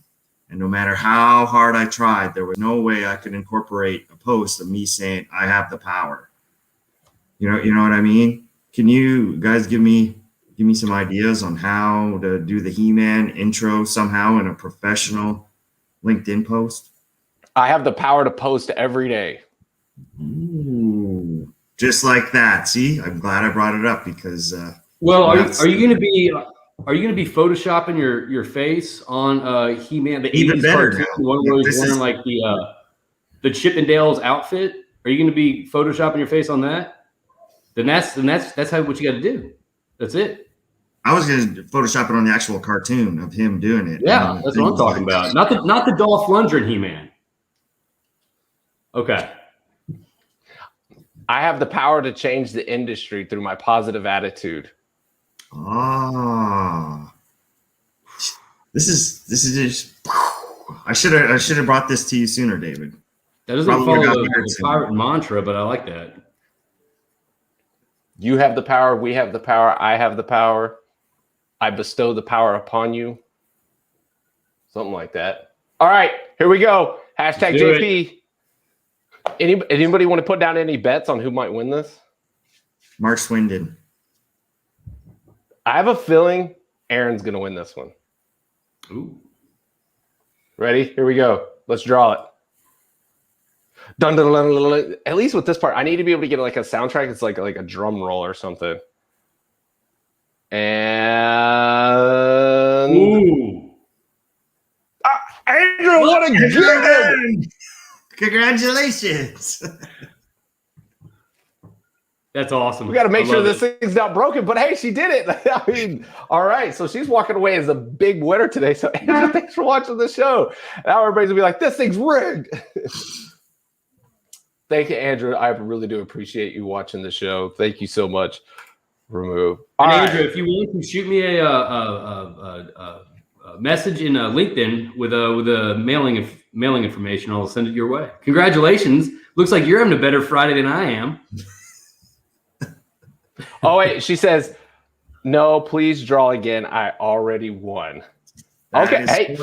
And no matter how hard I tried, there was no way I could incorporate a post of me saying, I have the power. You know what I mean? Can you guys give me some ideas on how to do the He-Man intro somehow in a professional LinkedIn post? I have the power to post every day. Ooh, just like that. See, I'm glad I brought it up because. Well, are you going to be? Are you going to be photoshopping your face on He-Man? The even better cartoon, the one where he's wearing like the Chippendales outfit. Are you going to be photoshopping your face on that? Then that's how what you got to do. That's it. I was going to Photoshop it on the actual cartoon of him doing it. Yeah, that's what I'm talking about. Not the Dolph Lundgren He-Man. Okay. I have the power to change the industry through my positive attitude. Ah, this is just. I should have brought this to you sooner, David. That doesn't follow the pirate mantra, but I like that. You have the power. We have the power. I have the power. I bestow the power upon you. Something like that. All right, here we go. #JP. Anybody want to put down any bets on who might win this? Mark Swindon. I have a feeling Aaron's going to win this one. Ooh. Ready? Here we go. Let's draw it. Dun, dun, dun, dun, dun. At least with this part, I need to be able to get like a soundtrack. It's like a drum roll or something. And Ooh. Andrew, what a good! Congratulations. That's awesome. We got to make I sure love this it. thing's not broken, but hey, she did it. I mean, all right. So she's walking away as a big winner today. So Andrew, thanks for watching the show. Now everybody's gonna be like, this thing's rigged. Thank you, Andrew. I really do appreciate you watching the show. Thank you so much. Remove. And All Andrew, right. if you want to shoot me a message in LinkedIn with a mailing information, I'll send it your way. Congratulations. Looks like you're having a better Friday than I am. Oh wait, she says, no, please draw again. I already won. Okay, hey,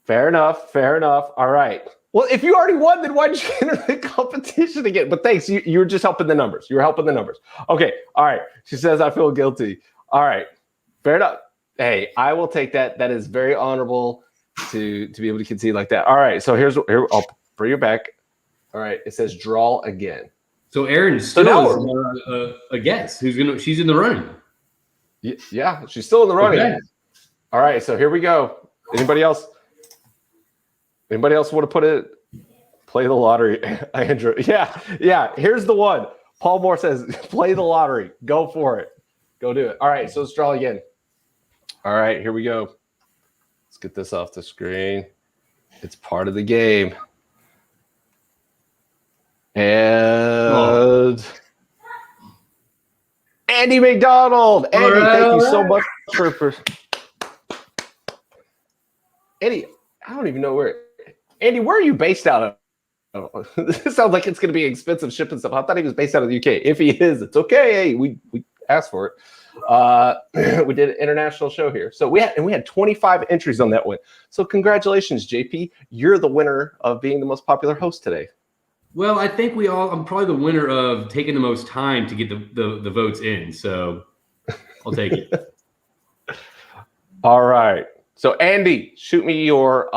fair enough. All right. Well, if you already won, then why did you enter the competition again? But thanks, you were just helping the numbers. You were helping the numbers. Okay, all right. She says, I feel guilty. All right, fair enough. Hey, I will take that. That is very honorable to be able to concede like that. All right, so here I'll bring you back. All right, it says draw again. So Erin still is a guess. She's in the running. Yeah, she's still in the running. Okay. All right, so here we go. Anybody else want to play the lottery? Andrew. Yeah. Here's the one. Paul Moore says, play the lottery. Go for it. Go do it. All right, so let's draw again. All right, here we go. Let's get this off the screen. It's part of the game. And Andy McDonald. Andy, thank you so much for Andy, I don't even know where. Andy, where are you based out of? This sounds like it's going to be expensive shipping stuff. I thought he was based out of the UK. If he is, it's okay. Hey, we asked for it. We did an international show here. So we had 25 entries on that one. So congratulations, JP. You're the winner of being the most popular host today. Well, I think I'm probably the winner of taking the most time to get the votes in. So I'll take it. All right. So Andy, shoot me your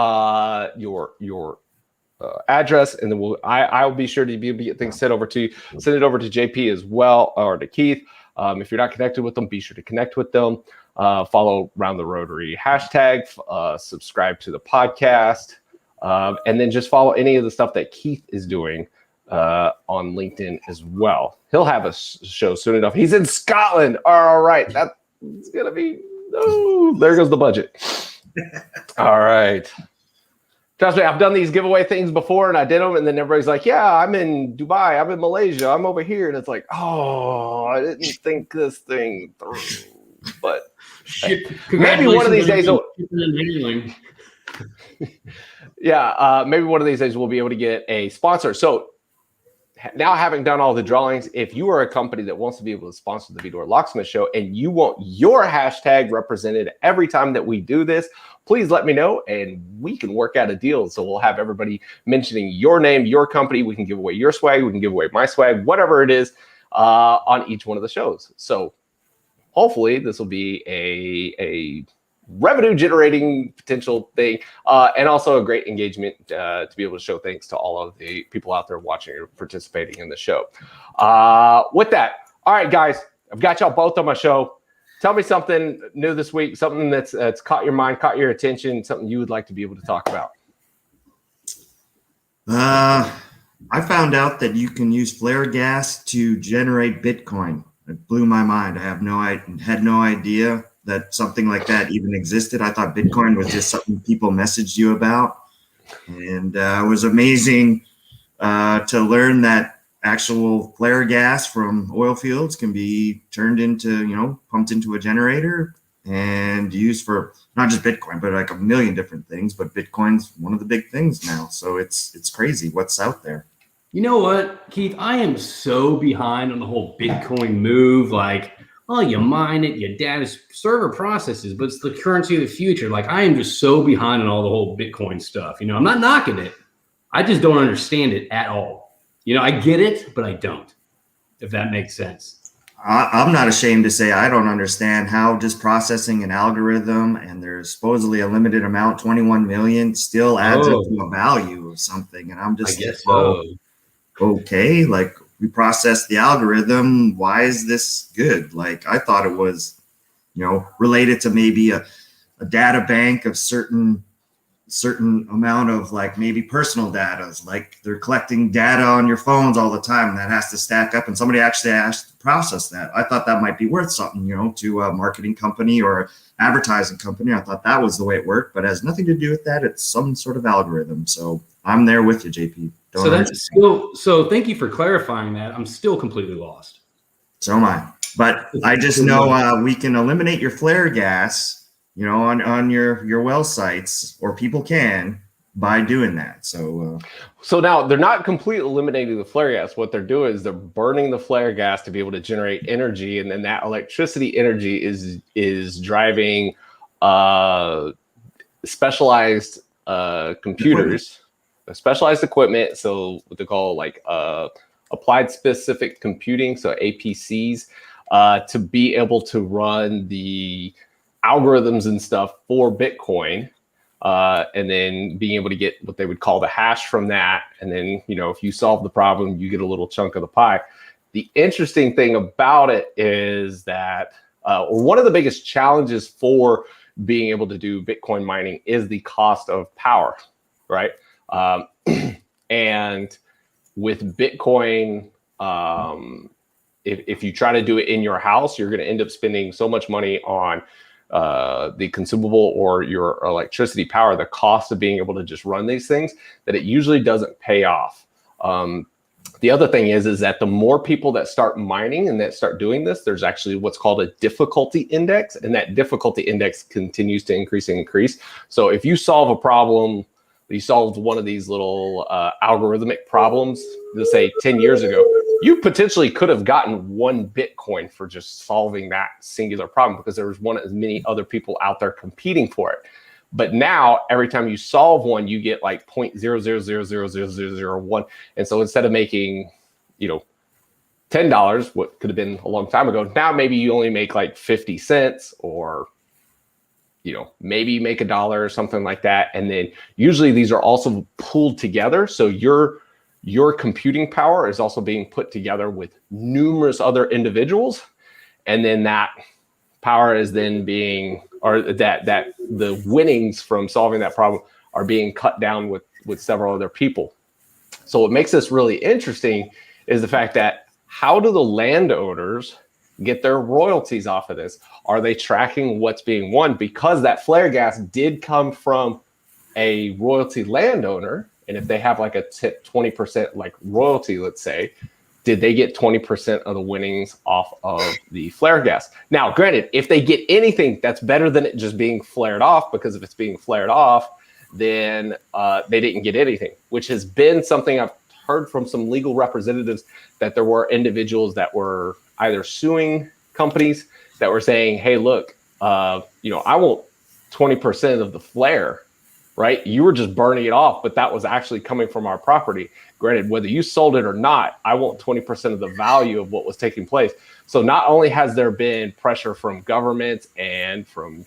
address, and then I will be sure to be able to get things sent over to you. Send it over to JP as well, or to Keith. If you're not connected with them, be sure to connect with them. Follow Round the Rotary hashtag. Subscribe to the podcast, and then just follow any of the stuff that Keith is doing on LinkedIn as well. He'll have a show soon enough. He's in Scotland. All right, that's gonna be. Oh, there goes the budget. All right. Trust me, I've done these giveaway things before, and I did them, and then everybody's like, yeah, I'm in Dubai, I'm in Malaysia, I'm over here. And it's like, oh, I didn't think this thing through. But maybe one of these days, maybe one of these days we'll be able to get a sponsor. So now, having done all the drawings, if you are a company that wants to be able to sponsor the Vidor Locksmith Show and you want your hashtag represented every time that we do this, please let me know and we can work out a deal. So we'll have everybody mentioning your name, your company. We can give away your swag. We can give away my swag, whatever it is, on each one of the shows. So hopefully this will be a revenue generating potential thing, and also a great engagement to be able to show thanks to all of the people out there watching or participating in the show. With that, all right, guys, I've got y'all both on my show. Tell me something new this week, something that's caught your mind, caught your attention, something you would like to be able to talk about. I found out that you can use flare gas to generate Bitcoin. It blew my mind. I had no idea that something like that even existed. I thought Bitcoin was just something people messaged you about. And it was amazing to learn that actual flare gas from oil fields can be turned into, pumped into a generator and used for not just Bitcoin, but like a million different things. But Bitcoin's one of the big things now. So it's crazy what's out there. You know what, Keith? I am so behind on the whole Bitcoin move. Like, oh, you mine it, your data's server processes, but it's the currency of the future. Like, I am just so behind on all the whole Bitcoin stuff. I'm not knocking it. I just don't understand it at all. I get it, but I don't, if that makes sense. I'm not ashamed to say I don't understand how just processing an algorithm, and there's supposedly a limited amount, 21 million, still adds up to a value of something. And I'm just okay, like, we processed the algorithm. Why is this good? Like, I thought it was, related to maybe a data bank of certain amount of like maybe personal data, like they're collecting data on your phones all the time, and that has to stack up, and somebody actually has to process that. I thought that might be worth something, to a marketing company or advertising company. I thought that was the way it worked, but it has nothing to do with that. It's some sort of algorithm. So I'm there with you, JP. So thank you for clarifying that. I'm still completely lost. So am I. But I just know we can eliminate your flare gas, on your well sites, or people can, by doing that. So now they're not completely eliminating the flare gas. What they're doing is they're burning the flare gas to be able to generate energy, and then that electricity energy is driving specialized computers, specialized equipment. So what they call like applied specific computing, so APCs, to be able to run the algorithms and stuff for Bitcoin, and then being able to get what they would call the hash from that. And then, if you solve the problem, you get a little chunk of the pie. The interesting thing about it is that one of the biggest challenges for being able to do Bitcoin mining is the cost of power, right? And with Bitcoin, if you try to do it in your house, you're going to end up spending so much money on the consumable or your electricity power, the cost of being able to just run these things, that it usually doesn't pay off. The other thing is that the more people that start mining and that start doing this, there's actually what's called a difficulty index, and that difficulty index continues to increase and increase. So if you solve a problem, you solved one of these little algorithmic problems, let's say 10 years ago, you potentially could have gotten 1 Bitcoin for just solving that singular problem, because there was as many other people out there competing for it. But now every time you solve one, you get like 0.000000001. And so instead of making, $10, what could have been a long time ago, now maybe you only make like 50 cents, or maybe you make $1 or something like that. And then usually these are also pooled together. So your computing power is also being put together with numerous other individuals. And then that power is then being, or that the winnings from solving that problem are being cut down with several other people. So what makes this really interesting is the fact that, how do the landowners get their royalties off of this? Are they tracking what's being won? Because that flare gas did come from a royalty landowner, and if they have like a 20% like royalty, let's say, did they get 20% of the winnings off of the flare gas? Now, granted, if they get anything, that's better than it just being flared off, because if it's being flared off, then they didn't get anything, which has been something I've heard from some legal representatives, that there were individuals that were either suing companies that were saying, hey, look, I want 20% of the flare, right? You were just burning it off, but that was actually coming from our property. Granted, whether you sold it or not, I want 20% of the value of what was taking place. So not only has there been pressure from governments and from,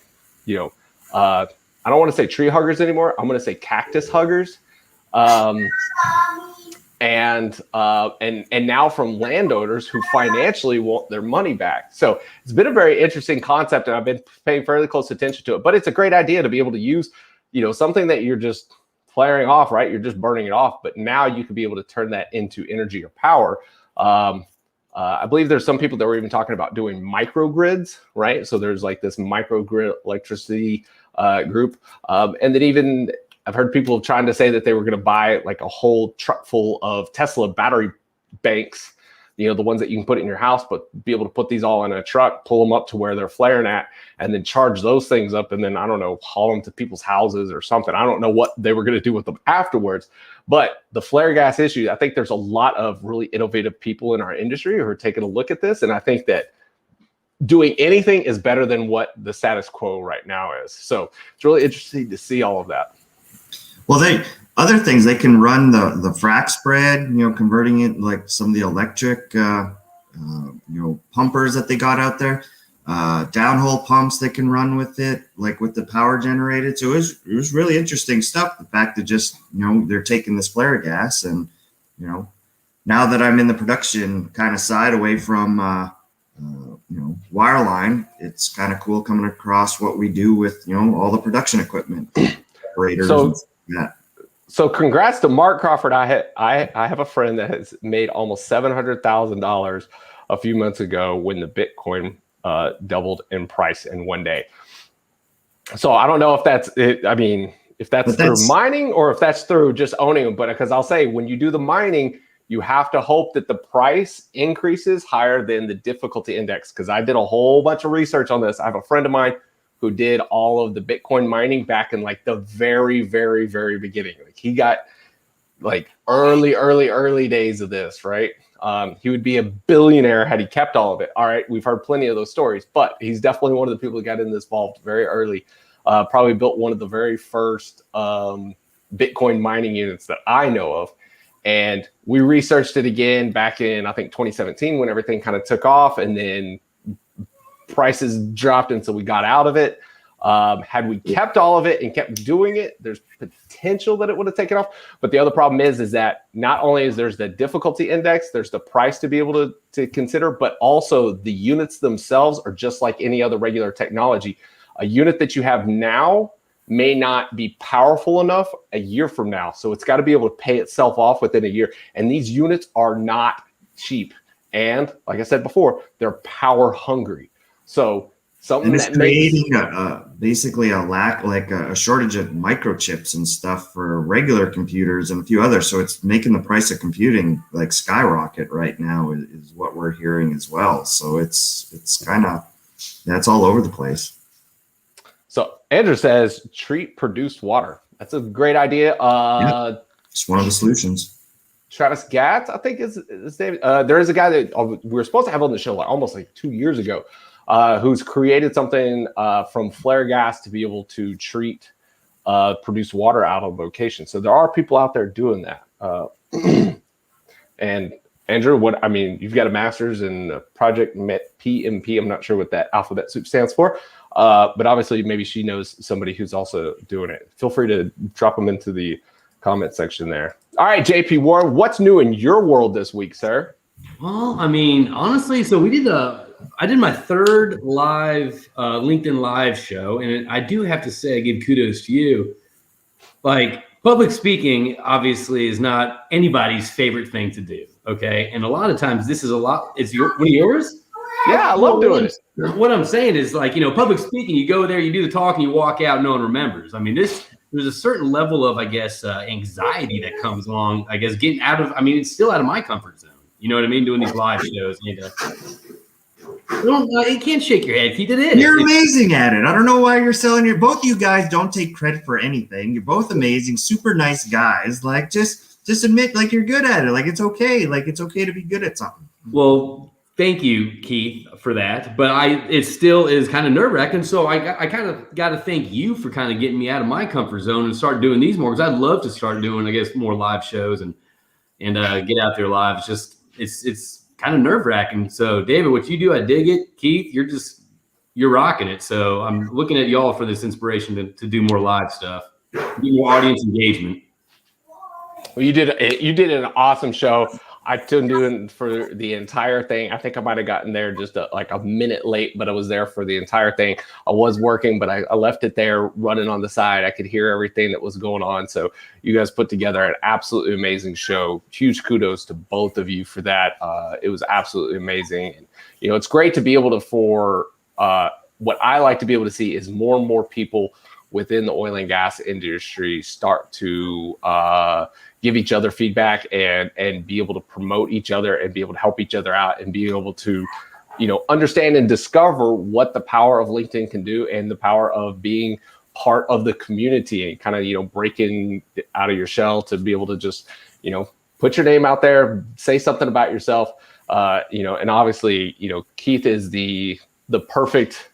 I don't want to say tree huggers anymore, I'm going to say cactus huggers. And now from landowners who financially want their money back. So it's been a very interesting concept, and I've been paying fairly close attention to it. But it's a great idea to be able to use, something that you're just flaring off, right? You're just burning it off, but now you could be able to turn that into energy or power. I believe there's some people that were even talking about doing microgrids, right? So there's like this microgrid electricity group, and then even I've heard people trying to say that they were going to buy like a whole truck full of Tesla battery banks, the ones that you can put in your house, but be able to put these all in a truck, pull them up to where they're flaring at, and then charge those things up, and then, I don't know, haul them to people's houses or something. I don't know what they were going to do with them afterwards. But the flare gas issue, I think there's a lot of really innovative people in our industry who are taking a look at this. And I think that doing anything is better than what the status quo right now is. So it's really interesting to see all of that. Well, other things, they can run the frac spread, converting it like some of the electric, pumpers that they got out there, downhole pumps they can run with it, like with the power generated. So it was really interesting stuff. The fact that just, they're taking this flare gas, and, now that I'm in the production kind of side away from, wireline, it's kind of cool coming across what we do with, all the production equipment, operators. So congrats to Mark Crawford. I have a friend that has made almost $700,000 a few months ago when the Bitcoin doubled in price in one day. So I don't know if that's it. I mean, if that's through mining or if that's through just owning them. But because I'll say, when you do the mining, you have to hope that the price increases higher than the difficulty index. Because I did a whole bunch of research on this. I have a friend of mine who did all of the Bitcoin mining back in like the very, very, very beginning. Like he got like early days of this, right? He would be a billionaire had he kept all of it. All right, we've heard plenty of those stories, but he's definitely one of the people who got in this involved very early. Probably built one of the very first Bitcoin mining units that I know of. And we researched it again back in, I think, 2017 when everything kind of took off, and then prices dropped, and so we got out of it. Had we kept all of it and kept doing it, there's potential that it would have taken off. But the other problem is that not only is there's the difficulty index, there's the price to be able to consider, but also the units themselves are just like any other regular technology. A unit that you have now may not be powerful enough a year from now. So it's got to be able to pay itself off within a year. And these units are not cheap. And like I said before, they're power hungry. So something it's creating basically a lack, like a shortage of microchips and stuff for regular computers and a few others. So it's making the price of computing like skyrocket right now is what we're hearing as well. So it's kind of, that's all over the place. So Andrew says treat produced water. That's a great idea. It's one of the solutions. Travis Gatz, I think is name. There is a guy that we were supposed to have on the show almost 2 years ago, who's created something from flare gas to be able to treat produced water out of location. So there are people out there doing that. And Andrew, you've got a master's in Project PMP. I'm not sure what that alphabet soup stands for. But obviously, maybe she knows somebody who's also doing it. Feel free to drop them into the comment section there. All right, JP Warren, what's new in your world this week, sir? Well, honestly, so I did my third live LinkedIn Live show, and I do have to say, I give kudos to you. Like, public speaking, obviously, is not anybody's favorite thing to do. Okay, and a lot of times, this is one of yours. Yeah, I love doing it. What I'm saying is, public speaking, you go there, you do the talk, and you walk out, no one remembers. There's a certain level of, anxiety that comes along, getting out of, it's still out of my comfort zone. You know what I mean? Doing these live shows. You can't shake your head, Keith. It is. You're amazing at it. I don't know why you're selling both you guys don't take credit for anything. You're both amazing, super nice guys. Just admit, you're good at it. It's okay. It's okay to be good at something. Well, thank you, Keith, for that. But it still is kind of nerve-wracking. So I kind of got to thank you for kind of getting me out of my comfort zone and start doing these more, because I'd love to start doing, more live shows and get out there live. It's just it's kind of nerve-wracking. So David, what you do, I dig it. Keith, you're rocking it. So I'm looking at y'all for this inspiration to do more live stuff, do more audience engagement. Well, you did an awesome show. I tuned in for the entire thing. I think I might have gotten there just a minute late, but I was there for the entire thing. I was working, but I left it there running on the side. I could hear everything that was going on. So you guys put together an absolutely amazing show. Huge kudos to both of you for that. It was absolutely amazing. And, it's great to be able to, what I like to be able to see is more and more people within the oil and gas industry start to give each other feedback and be able to promote each other and be able to help each other out and be able to, understand and discover what the power of LinkedIn can do and the power of being part of the community and kind of, breaking out of your shell to be able to just, put your name out there, say something about yourself, and obviously, Keith is the perfect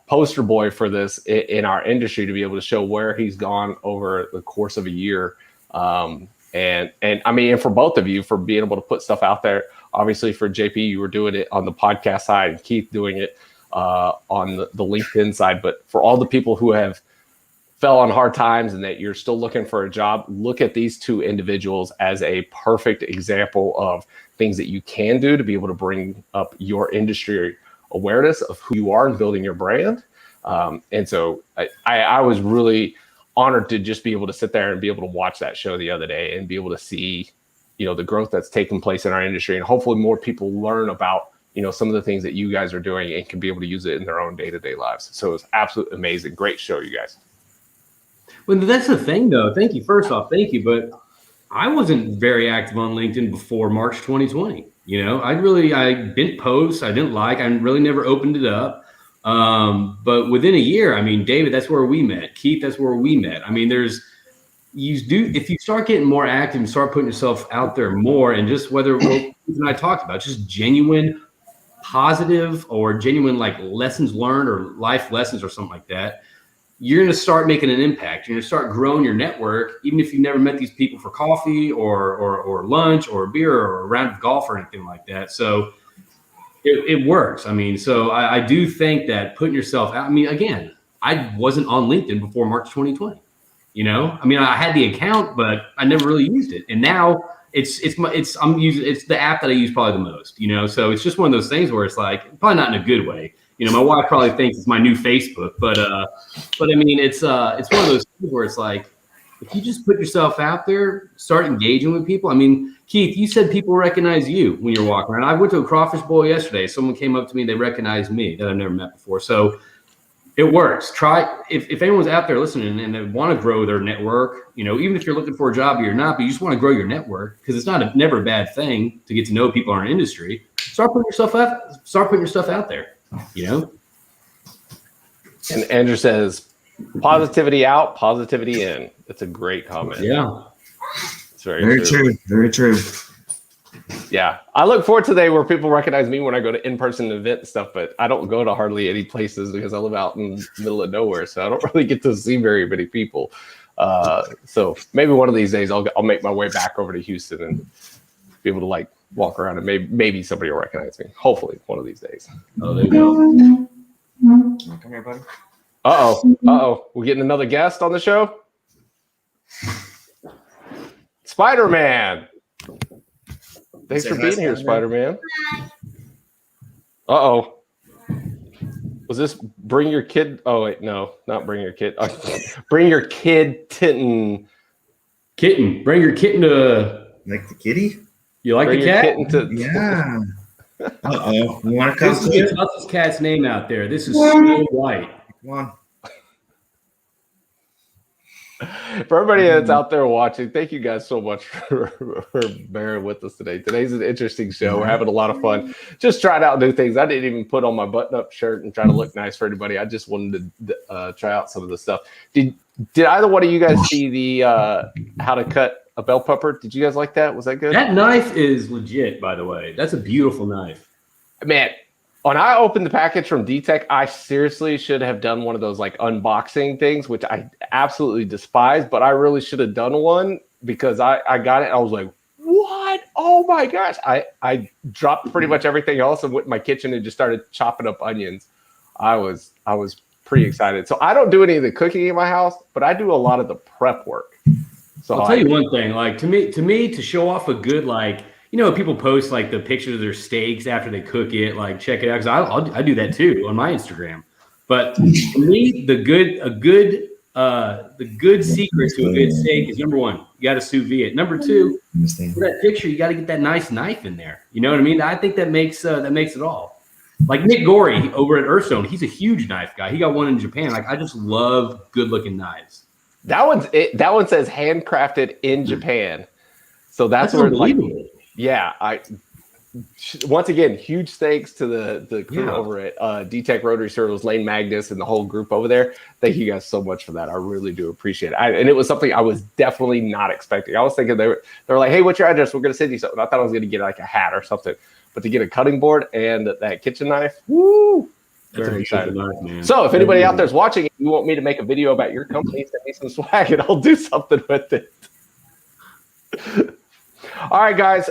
poster boy for this in our industry to be able to show where he's gone over the course of a year. And for both of you for being able to put stuff out there. Obviously for JP, you were doing it on the podcast side and Keith doing it on the LinkedIn side. But for all the people who have fell on hard times and that you're still looking for a job, look at these two individuals as a perfect example of things that you can do to be able to bring up your industry awareness of who you are and building your brand. And so I was really honored to just be able to sit there and be able to watch that show the other day and be able to see, the growth that's taken place in our industry, and hopefully more people learn about, some of the things that you guys are doing and can be able to use it in their own day-to-day lives. So it was absolutely amazing. Great show, you guys. Well, that's the thing, though. Thank you. First off, thank you. But I wasn't very active on LinkedIn before March 2020. I didn't post. I didn't like. I really never opened it up. But within a year, David, that's where we met. Keith, that's where we met. If you start getting more active and start putting yourself out there more, and just whether Keith and I talked about just genuine positive or genuine like lessons learned or life lessons or something like that, you're going to start making an impact. You're going to start growing your network, even if you've never met these people for coffee or lunch or a beer or a round of golf or anything like that. So it works. So I do think that putting yourself out, again, I wasn't on LinkedIn before March 2020. I had the account, but I never really used it. And now it's the app that I use probably the most, so it's just one of those things where it's like, probably not in a good way. My wife probably thinks it's my new Facebook, but it's one of those things where it's like, if you just put yourself out there, start engaging with people. Keith, you said people recognize you when you're walking around. I went to a crawfish bowl yesterday. Someone came up to me, they recognized me that I've never met before. So it works. Try, if anyone's out there listening and they want to grow their network, even if you're looking for a job or you're not, but you just want to grow your network, because it's never a bad thing to get to know people in our industry. Start putting yourself out there. And Andrew says, positivity out, positivity in. That's a great comment. Yeah. It's very true. Very true. Yeah. I look forward to the day where people recognize me when I go to in-person event and stuff, but I don't go to hardly any places because I live out in the middle of nowhere. So I don't really get to see very many people. So maybe one of these days I'll make my way back over to Houston and be able to walk around and maybe somebody will recognize me. Hopefully one of these days. Oh, there you go. Come here, buddy. Uh-oh. We're getting another guest on the show. Spider-Man. Thanks for being here, Spider-Man. Uh-oh. Was this bring your kid? Oh, wait, no, not bring your kid. Bring your kid kitten. Bring your kitten to... Like the kitty? You like bring the cat? Yeah. Uh-oh. You want to come This is the toughest cat's name out there. This is Snow White. Come on. For everybody that's out there watching, thank you guys so much for bearing with us today. Today's an interesting show. We're having a lot of fun. Just trying out new things. I didn't even put on my button-up shirt and try to look nice for anybody. I just wanted to try out some of the stuff. Did either one of you guys see the how to cut a bell pepper? Did you guys like that? Was that good? That knife is legit, by the way. That's a beautiful knife. Man, when I opened the package from D-Tech, I seriously should have done one of those unboxing things, which I absolutely despise, but I really should have done one because I got it. I was like, what? Oh my gosh. I dropped pretty much everything else and went in my kitchen and just started chopping up onions. I was pretty excited. So I don't do any of the cooking in my house, but I do a lot of the prep work. So I'll tell you one thing, to me, to show off a good, people post the pictures of their steaks after they cook it, check it out. Cause I do that too on my Instagram. But for me, the good secret to a good steak is, number one, you got to sous vide it. Number two, for that picture, you got to get that nice knife in there. You know what I mean? I think that makes it all. Like Nick Gorey over at Earthstone, he's a huge knife guy. He got one in Japan. I just love good looking knives. That one says handcrafted in Japan. So that's where yeah, once again, huge thanks to the crew over at D-Tech Rotary Servos, Lane Magnus, and the whole group over there. Thank you guys so much for that. I really do appreciate it. And it was something I was definitely not expecting. I was thinking they were like, hey, what's your address? We're going to send you something. I thought I was going to get a hat or something. But to get a cutting board and that kitchen knife, woo! That's exciting. Knife, so if anybody out there is watching, and you want me to make a video about your company, send me some swag and I'll do something with it. All right, guys,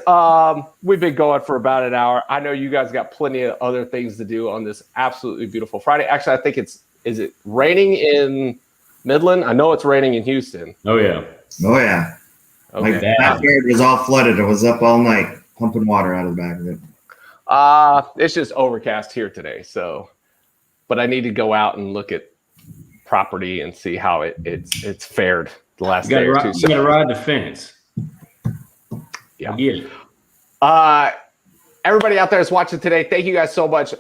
we've been going for about an hour. I know you guys got plenty of other things to do on this absolutely beautiful Friday. Actually, I think is it raining in Midland? I know it's raining in Houston. Oh, yeah. Oh, yeah. Okay. My backyard was all flooded. I was up all night pumping water out of the back of it. It's just overcast here today. So, but I need to go out and look at property and see how it's fared the last day or two. You gotta ride the fence. Yeah. I get it. Everybody out there that's watching today, thank you guys so much.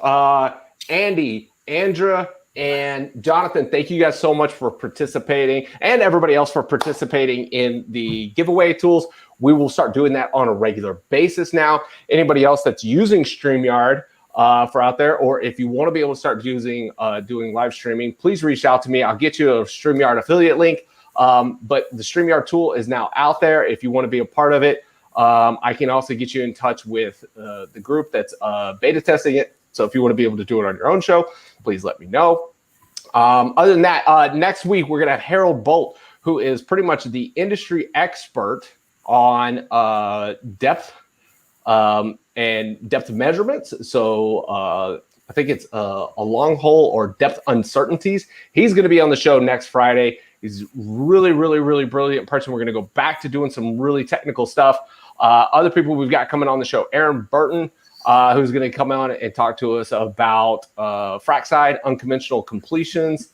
Andy, Andra, and Jonathan, thank you guys so much for participating, and everybody else for participating in the giveaway tools. We will start doing that on a regular basis now. Anybody else that's using StreamYard for out there, or if you want to be able to start using doing live streaming, please reach out to me. I'll get you a StreamYard affiliate link. But the StreamYard tool is now out there if you want to be a part of it. I can also get you in touch with the group that's beta testing it. So if you want to be able to do it on your own show, please let me know. Other than that, next week, we're going to have Harold Bolt, who is pretty much the industry expert on depth and depth measurements. So I think it's a long hole or depth uncertainties. He's going to be on the show next Friday. He's really, really, really brilliant person. We're going to go back to doing some really technical stuff. Other people we've got coming on the show, Aaron Burton, who's going to come on and talk to us about frac side unconventional completions.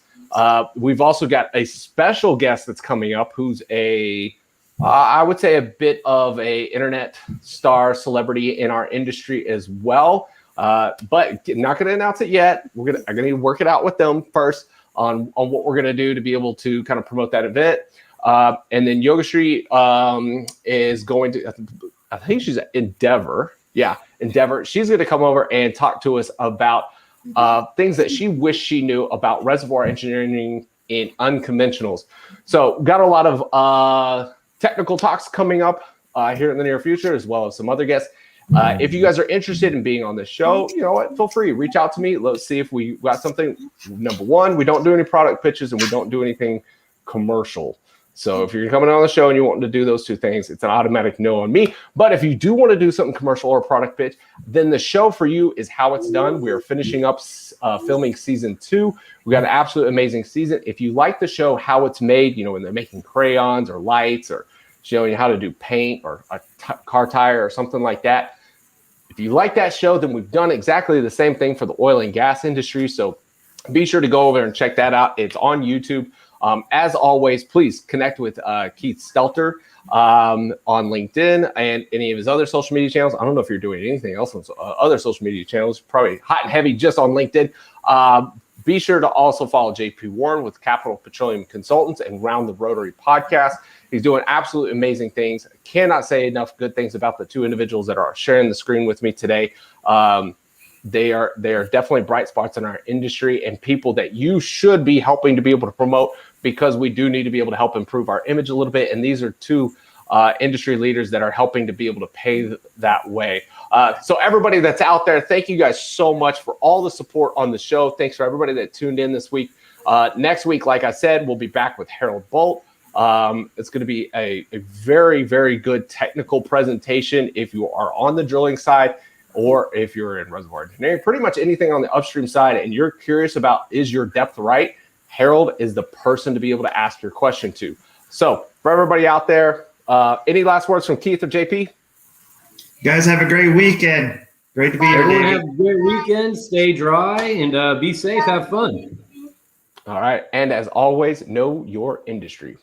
We've also got a special guest that's coming up who's I would say a bit of a internet star celebrity in our industry as well. But not going to announce it yet. I'm going to work it out with them first on what we're going to do to be able to kind of promote that event. And then Yogashri is going to, I think she's at Endeavor. Yeah, Endeavor. She's going to come over and talk to us about things that she wished she knew about reservoir engineering in unconventionals. So got a lot of technical talks coming up here in the near future, as well as some other guests. If you guys are interested in being on this show, you know what, feel free, reach out to me. Let's see if we got something. Number one, we don't do any product pitches and we don't do anything commercial. So if you're coming on the show and you want to do those two things, it's an automatic no on me. But if you do want to do something commercial or product pitch, then the show for you is How It's Done. We are finishing up filming season 2. We got an absolute amazing season. If you like the show, How It's Made, you know, when they're making crayons or lights or showing you how to do paint or a car tire or something like that. If you like that show, then we've done exactly the same thing for the oil and gas industry. So be sure to go over and check that out. It's on YouTube. As always, please connect with Keith Stelter on LinkedIn and any of his other social media channels. I don't know if you're doing anything else on other social media channels, probably hot and heavy just on LinkedIn. Be sure to also follow JP Warren with Capital Petroleum Consultants and Round the Rotary podcast. He's doing absolutely amazing things. I cannot say enough good things about the two individuals that are sharing the screen with me today. They are definitely bright spots in our industry and people that you should be helping to be able to promote, because we do need to be able to help improve our image a little bit. And these are two industry leaders that are helping to be able to pave that way. So everybody that's out there, thank you guys so much for all the support on the show. Thanks for everybody that tuned in this week. Next week, like I said, we'll be back with Harold Bolt. It's going to be a very, very good technical presentation if you are on the drilling side or if you're in reservoir engineering, pretty much anything on the upstream side, and you're curious about, is your depth right? Harold is the person to be able to ask your question to. So for everybody out there, any last words from Keith or JP? You guys have a great weekend. Great to be here. Everyone have a great weekend. Stay dry and be safe. Have fun. All right. And as always, know your industry.